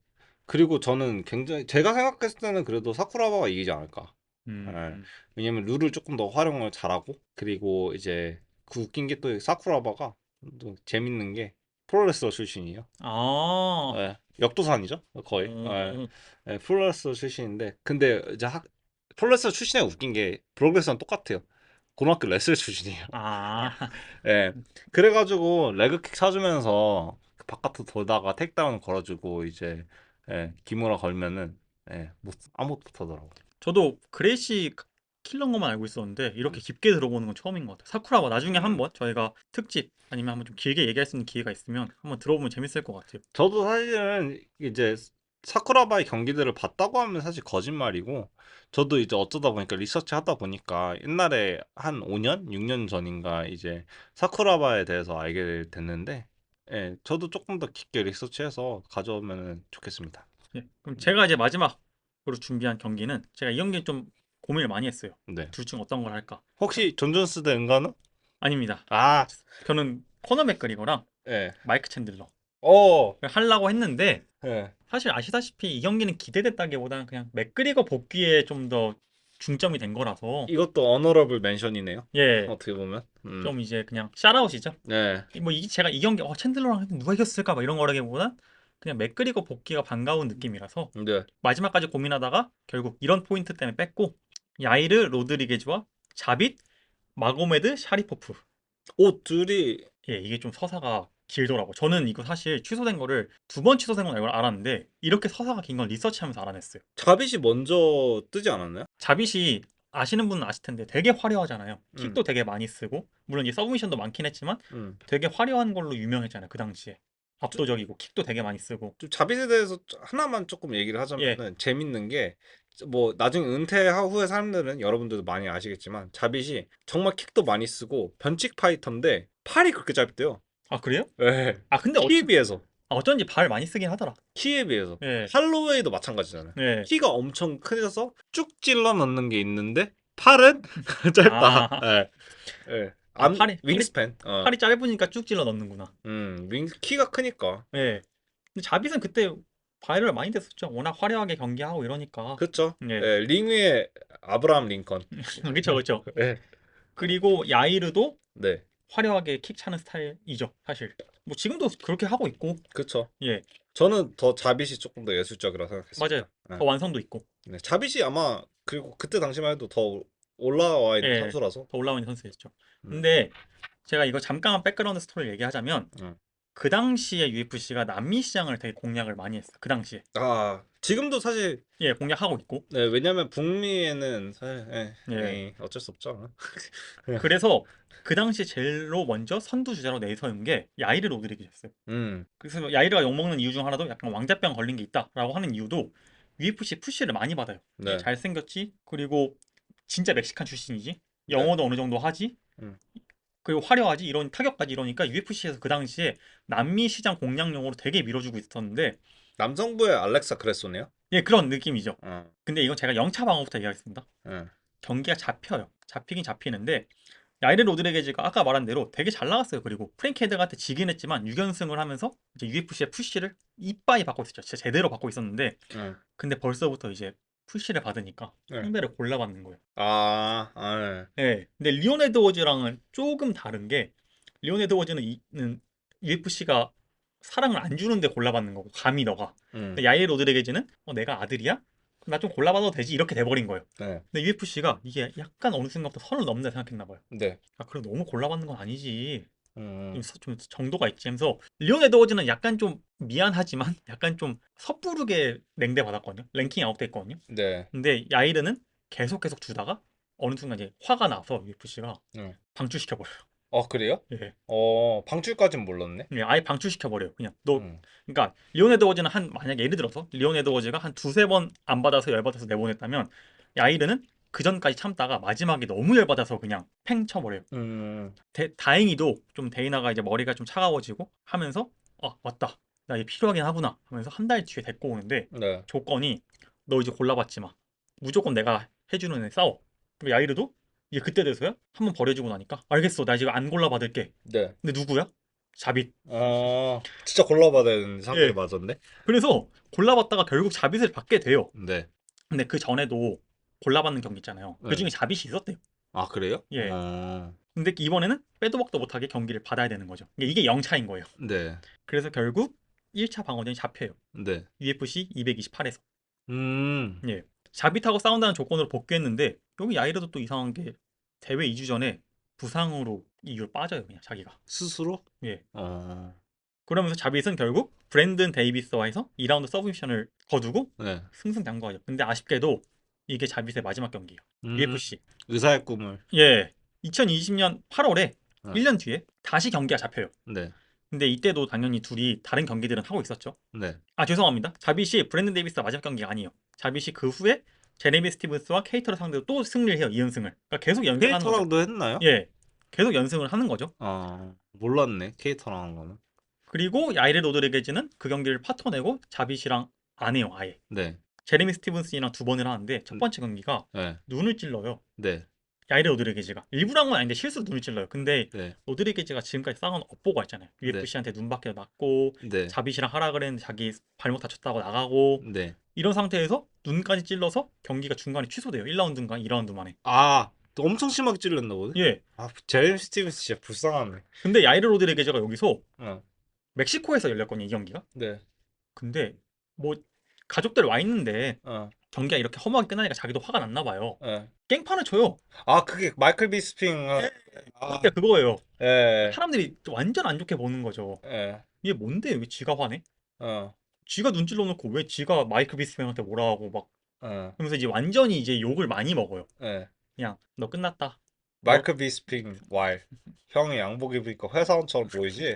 그리고 저는 굉장히 제가 생각했을 때는 그래도 사쿠라바가 이기지 않을까. 예. 음. 왜냐면 룰을 조금 더 활용을 잘하고 그리고 이제 그 웃긴 게 또 사쿠라바가 또 재밌는 게 프로레슬러 출신이에요. 아. 예. 역도산이죠, 거의. 예. 어. 예, 프로레슬러 출신인데 근데 이제 프로레슬러 출신이 웃긴 게 프로레슬러랑 똑같아요. 고등학교 레슬 출신이에요. 아. 예. 그래가지고 레그킥 사주면서 그 바깥으로 돌다가 택다운 걸어주고 이제 예, 기무라 걸면은 예, 아무것도 못하더라고. 저도 그레이시 킬러인 것만 알고 있었는데 이렇게 깊게 들어보는 건 처음인 것 같아요. 사쿠라와 나중에 음. 한번 저희가 특집 아니면 한번 좀 길게 얘기할 수 있는 기회가 있으면 한번 들어보면 재밌을 것 같아요. 저도 사실은 이제 사쿠라바의 경기들을 봤다고 하면 사실 거짓말이고 저도 이제 어쩌다 보니까 리서치 하다 보니까 옛날에 한 5년, 6년 전인가 이제 사쿠라바에 대해서 알게 됐는데 예, 저도 조금 더 깊게 리서치해서 가져오면 좋겠습니다. 예. 그럼 제가 이제 마지막으로 준비한 경기는 제가 이 경기 좀 고민을 많이 했어요. 네. 둘 중 어떤 걸 할까? 혹시 존 존스 대 은간우? 아닙니다. 아, 저는 코너 맥그리거랑 예. 마이크 챈들러 어, 하려고 했는데 예. 사실 아시다시피 이 경기는 기대됐다기보다는 그냥 맥그리거 복귀에 좀 더 중점이 된 거라서 이것도 어너러블 멘션이네요. 예. 어떻게 보면. 좀 이제 그냥 샤라웃이죠. 네. 뭐 이 제가 이 경기 챈들러랑 했는데 누가 이겼을까 막 이런 거라기보단 그냥 맥그리거 복귀가 반가운 느낌이라서 네. 마지막까지 고민하다가 결국 이런 포인트 때문에 뺐고 야이르 로드리게즈와 자빗 마고메드 샤리포프. 옷 둘이 예, 이게 좀 서사가 길더라고. 저는 이거 사실 취소된 거를 두 번 취소된 건 알았는데 이렇게 서사가 긴 건 리서치하면서 알아냈어요. 자빗이 먼저 뜨지 않았나요? 자빗이 아시는 분은 아실 텐데 되게 화려하잖아요. 음. 킥도 되게 많이 쓰고 물론 이제 서브미션도 많긴 했지만 음. 되게 화려한 걸로 유명했잖아요. 그 당시에. 압도적이고 킥도 되게 많이 쓰고. 좀 자빗에 대해서 하나만 조금 얘기를 예. 하자면은 재밌는 게 뭐 나중에 은퇴 후에 사람들은 여러분들도 많이 아시겠지만 자빗이 정말 킥도 많이 쓰고 변칙 파이터인데 팔이 그렇게 짧대요. 아, 그래요? 네. 아, 근데 키에 비해서. 어쩐지 발 많이 쓰긴 하더라. 키에 비해서. 예. 할로웨이도 마찬가지잖아요. 예. 키가 엄청 크셔서 쭉 찔러 넣는 게 있는데 팔은 짧다. 아, 예. 예. 아, 팔이 윙스팬. 팔이 짧으니까 쭉 찔러 넣는구나. 키가 크니까. 예. 근데 자빗은 그때 바이럴 많이 됐었죠. 워낙 화려하게 경기하고 이러니까. 그쵸? 예. 예, 링 위에 아브라함 링컨. 그쵸, 그쵸. 예. 그리고 야이르도 네. 화려하게 킥 차는 스타일이죠, 사실. 뭐 지금도 그렇게 하고 있고. 그쵸. 예. 저는 더 자빗이 조금 더 예술적이라고 맞아요. 생각했습니다. 예. 더 완성도 있고. 네. 자빗이 아마 그리고 그때 당시만 해도 더 올라와 있는 예. 선수라서. 더 올라오는 선수였죠. 음. 근데 제가 이거 잠깐만 백그라운드 스토리를 얘기하자면 음. 그 당시에 UFC가 남미 시장을 되게 공략을 많이 했어요. 그 당시에. 아, 지금도 사실 예, 공략하고 있고. 네, 왜냐면 북미에는 사실 예. 어쩔 수 없죠. 그래서 그 당시에 제일로 먼저 선두 주자로 내세운 게 야이르 로드리게였어요. 음. 그래서 야이르가 욕먹는 이유 중 하나도 약간 왕자병 걸린 게 있다라고 하는 이유도 UFC 푸시를 많이 받아요. 네. 잘생겼지? 그리고 진짜 멕시칸 출신이지? 네. 영어도 어느 정도 하지? 음. 그리고 화려하지? 이런 타격까지 이러니까 UFC에서 그 당시에 남미 시장 공략용으로 되게 밀어주고 있었는데 남성부의 알렉사 그레소네요. 예, 그런 느낌이죠. 어. 근데 이건 제가 영차 방어부터 얘기하겠습니다. 예. 경기가 잡혀요. 잡히긴 잡히는데 야이르 로드리게즈가 아까 말한 대로 되게 잘 나갔어요. 그리고 프랭키 헤드가한테 지긴 했지만 6연승을 하면서 이제 UFC의 푸시를 이빠이 받고 있었죠. 진짜 제대로 받고 있었는데 예. 근데 벌써부터 이제 푸시를 받으니까 예. 상대를 골라받는 거예요. 예. 네. 근데 리온 에드워즈랑은 조금 다른 게 리온 에드워즈는 UFC가 사랑을 안 주는데 골라받는 거고 감히 너가. 근데 야이르 로드리게즈는 내가 아들이야? 나 좀 골라받아도 되지 이렇게 돼버린 거예요. 네. 근데 UFC가 이게 약간 어느 순간부터 선을 넘는다 생각했나 봐요. 네. 아, 그래 너무 골라받는 건 아니지. 음. 좀 정도가 있지 하면서 리온 에드워즈는 약간 좀 미안하지만 약간 좀 섣부르게 냉대 받았거든요. 랭킹 아웃됐거든요. 네. 근데 야이르는 계속 주다가 어느 순간 이제 화가 나서 UFC가 방출시켜버려요. 그래요? 예. 방출까진 몰랐네. 예, 아예 방출시켜버려요. 그냥 너 음. 그러니까 리온 에드워즈는 만약에 예를 들어서 리온 에드워즈가 한 두세 번 안 받아서 열받아서 내보냈다면 야이르는 그 전까지 참다가 마지막에 너무 열받아서 그냥 팽 쳐버려요. 다행히도 좀 데이나가 이제 머리가 좀 차가워지고 하면서 맞다. 나 이게 필요하긴 하구나 하면서 한 달 뒤에 데리고 오는데 네. 조건이 너 이제 골라봤지 마. 무조건 내가 해주는 애 싸워. 그리고 야이르도 이게 그때 돼서야 한 번 버려지고 나니까 알겠어 나 지금 안 골라받을게. 네. 근데 누구야? 자빗. 진짜 골라받아야 되는 상황이 예. 맞았네. 그래서 골라봤다가 결국 자빗을 받게 돼요. 네. 근데 그 전에도 골라받는 경기 있잖아요. 그 네. 중에 자빗이 있었대요. 아, 그래요? 예. 근데 이번에는 빼도 박도 못하게 경기를 받아야 되는 거죠. 이게 0차인 거예요. 네. 그래서 결국 1차 방어전이 잡혀요. 네. UFC 228에서. 음. 예. 자빗하고 싸운다는 조건으로 복귀했는데 여기 야이르도 또 이상한 게 대회 2주 전에 부상으로 이유로 빠져요. 그냥 자기가. 스스로? 예. 어. 그러면서 자빗은 결국 브랜든 데이비스와 해서 2라운드 서브미션을 거두고 네. 승승장구하죠. 근데 아쉽게도 이게 자빗의 마지막 경기예요. UFC. 의사의 꿈을. 예. 2020년 8월에 네. 1년 뒤에 다시 경기가 잡혀요. 네. 근데 이때도 당연히 둘이 다른 경기들은 하고 있었죠. 네. 아 죄송합니다. 자빗이 브랜든 데이비스와 마지막 경기가 아니에요. 자빗이 그 후에 제레미 스티븐스와 케이터를 상대로 또 승리를 해요. 2연승을. 그러니까 계속 연승하는 거죠. 케이터랑도 했나요? 예. 계속 연승을 하는 거죠. 몰랐네. 케이터랑 한 거는. 그리고 야이르 로드리게즈는 그 경기를 파토내고 자빗이랑 안 해요. 아예. 네. 제레미 스티븐스랑 두 번을 하는데 첫 번째 경기가 네. 눈을 찔러요. 네. 야이르 로드리게즈가 일부러 한 건 아닌데 실수로 눈을 찔러요. 근데 네. 로드리게즈가 지금까지 쌓아놓은 업보가 있잖아요. UFC한테 눈 밖에 맞고 네. 자빗이랑 하라 그랬는데 자기 발목 다쳤다고 나가고 네. 이런 상태에서 눈까지 찔러서 경기가 중간에 취소돼요. 1라운드인가 2라운드 만에. 또 엄청 심하게 찔렸나 보네. 예. 제임스 스티븐스 진짜 불쌍하네. 근데 야이르 로드리게즈가 여기서 어. 멕시코에서 열렸거든요, 이 경기가. 네. 근데 뭐 가족들 와 있는데 어. 경기가 이렇게 허무하게 끝나니까 자기도 화가 났나 봐요. 예. 깽판을 쳐요. 그게 마이클 비스핑. 그러니까 그거예요. 예. 사람들이 완전 안 좋게 보는 거죠. 예. 이게 뭔데 왜 지가 화내? 어. 지가 눈 찔러놓고 왜 지가 마이클 비스맨한테 뭐라 하고 막 어. 그러면서 이제 완전히 이제 욕을 많이 먹어요. 예. 그냥 너 끝났다. 마이클 비스핑 왈. 형이 양복 입으니까 회사원처럼 보이지?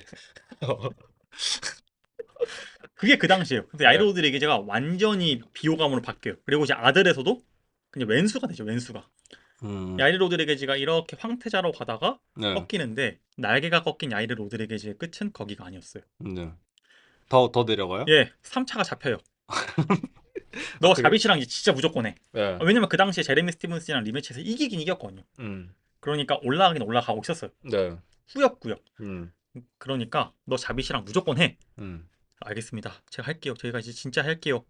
그게 그 당시에요. 그래서 네. 야이로 로드리게즈가 완전히 비호감으로 바뀌어요. 그리고 이제 아들에서도 그냥 왼수가 되죠. 왼수가. 야이르 로드리게즈가 이렇게 황태자로 가다가 네. 꺾이는데 날개가 꺾인 야이르 로드리게즈의 끝은 거기가 아니었어요. 네. 더 내려가요? 예, 3차가 잡혀요. 너 그래? 자빗이랑 이제 진짜 무조건 해. 네. 왜냐면 그 당시에 제레미 스티븐스랑 리매치에서 이기긴 이겼거든요. 그러니까 올라가긴 올라가고 있었어요. 네. 꾸역꾸역. 음. 그러니까 너 자빗이랑 무조건 해. 음. 알겠습니다. 제가 할게요. 저희가 이제 진짜 할게요.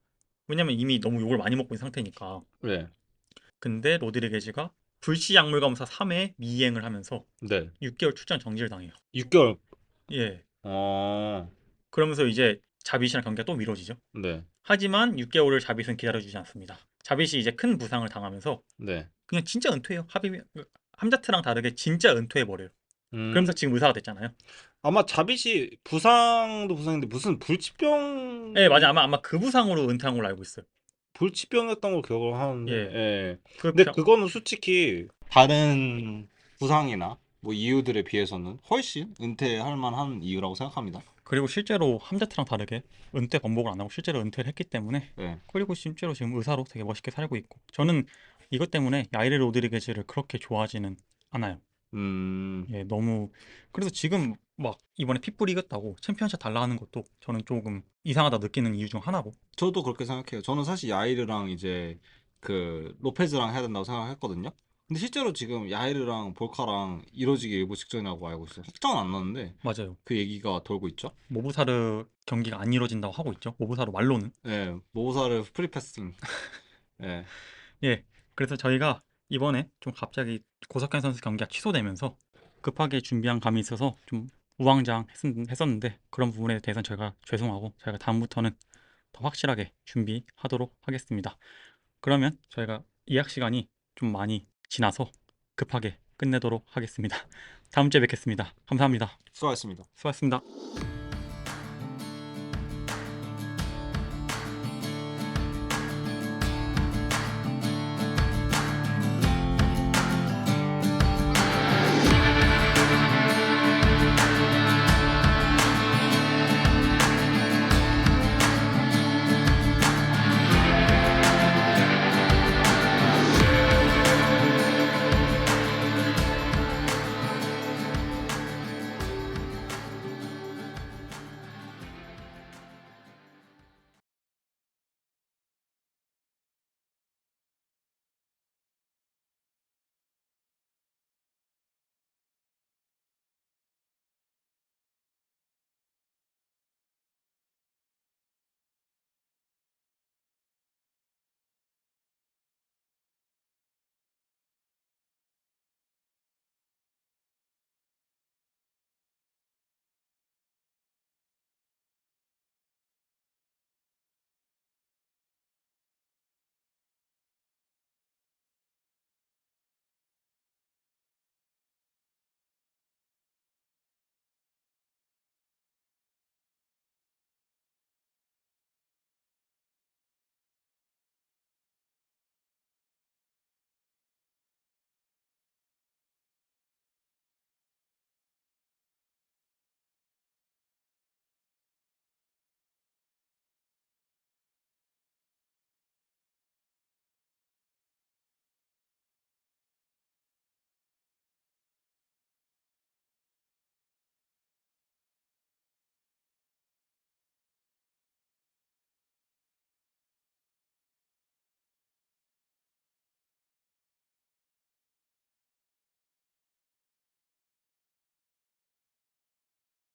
왜냐면 이미 너무 욕을 많이 먹고 있는 상태니까. 네. 근데 로드리게즈가 불시약물검사 3회 미이행을 하면서 네. 6개월 출전 정지를 당해요. 6개월. 예. 어. 그러면서 이제 자빗이랑 경기가 또 미뤄지죠. 네. 하지만 6개월을 자빗은 기다려주지 않습니다. 자빗이 이제 큰 부상을 당하면서 네. 그냥 진짜 은퇴해요. 함자트랑 다르게 진짜 은퇴해버려요. 음. 그러면서 지금 의사가 됐잖아요. 아마 자빗이 부상도 부상인데 무슨 불치병. 예, 맞아. 아마 그 부상으로 은퇴한 걸로 알고 있어요. 불치병이었던 걸 기억을 하는데. 예. 예. 그 근데 병- 그거는 솔직히 다른 부상이나 뭐 이유들에 비해서는 훨씬 은퇴할 만한 이유라고 생각합니다. 그리고 실제로 함자트랑 다르게 은퇴 번복을 안 하고 실제로 은퇴를 했기 때문에 네. 그리고 실제로 지금 의사로 되게 멋있게 살고 있고 저는 이것 때문에 야이르 로드리게즈를 그렇게 좋아하지는 않아요. 음. 예, 너무 그래서 지금 막 이번에 핏불 이겼다고 챔피언샷 달라 하는 것도 저는 조금 이상하다 느끼는 이유 중 하나고. 저도 그렇게 생각해요. 저는 사실 야이르랑 이제 그 로페즈랑 해야 된다고 생각했거든요. 근데 실제로 지금 야이르랑 볼카랑 이루어지기 일보 직전이라고 알고 있어요. 확정은 안 났는데 맞아요. 그 얘기가 돌고 있죠. 모부사르 경기가 안 이루어진다고 하고 있죠. 모부사르 말로는. 네, 모사르 프리패싱. 네, 예. 그래서 저희가 이번에 좀 갑자기 고석현 선수 경기가 취소되면서 급하게 준비한 감이 있어서 좀 우왕좌왕했었는데 그런 부분에 대해서는 저희가 죄송하고 저희가 다음부터는 더 확실하게 준비하도록 하겠습니다. 그러면 저희가 예약 시간이 좀 많이 지나서 급하게 끝내도록 하겠습니다. 다음 주에 뵙겠습니다. 감사합니다. 수고하셨습니다. 수고하셨습니다.